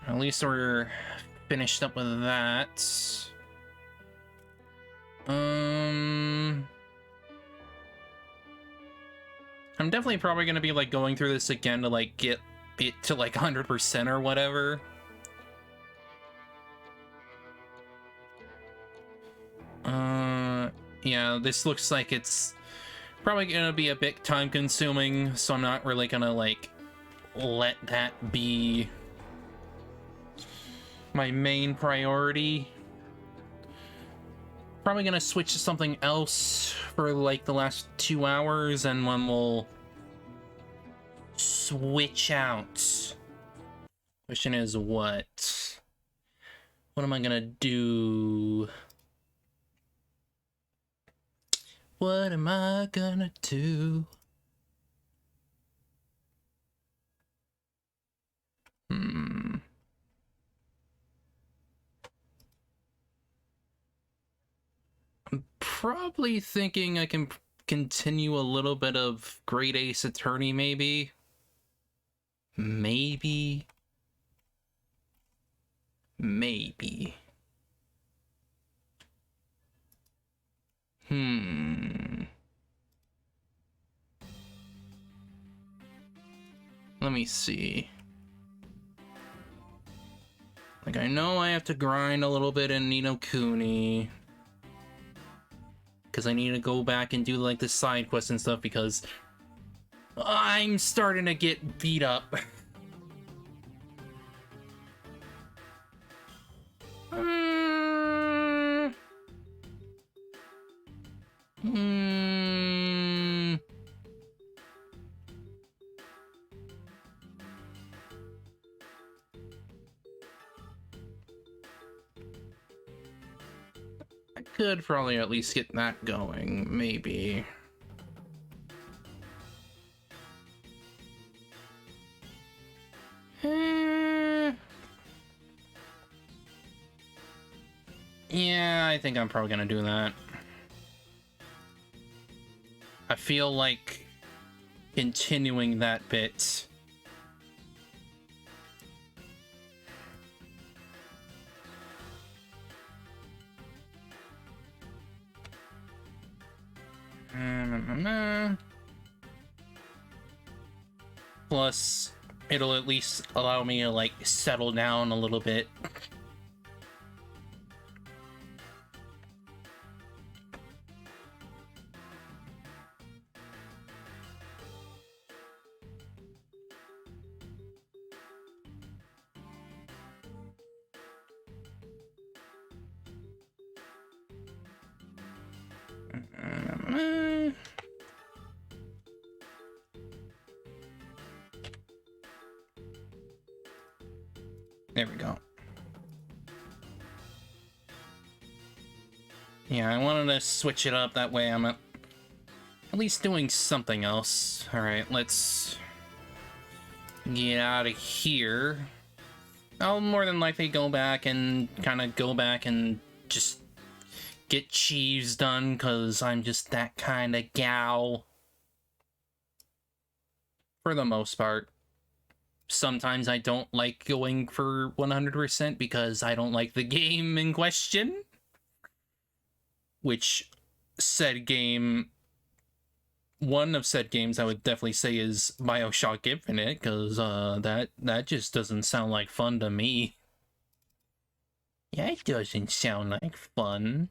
At least we're finished up with that. I'm definitely probably gonna be like going through this again to like get it to like 100% or whatever. Yeah, this looks like it's probably gonna be a bit time consuming, so I'm not really gonna like let that be my main priority. Probably gonna switch to something else for like the last 2 hours, and when we'll switch out. Question is what? What am I gonna do? What am I gonna do? I'm probably thinking I can continue a little bit of Great Ace Attorney, maybe. Maybe. Let me see. Like, I know I have to grind a little bit in Ni no Kuni, because I need to go back and do like the side quests and stuff, because I'm starting to get beat up. I could probably at least get that going, maybe. Yeah, I think I'm probably gonna do that. I feel like continuing that bit. Plus, it'll at least allow me to like settle down a little bit. There we go. Yeah, I wanted to switch it up, that way I'm at least doing something else. Alright, let's get out of here. I'll more than likely go back and just get Chiefs done, because I'm just that kind of gal. For the most part. Sometimes I don't like going for 100% because I don't like the game in question. Which said game one of said games I would definitely say is BioShock Infinite, because that just doesn't sound like fun to me. That doesn't sound like fun.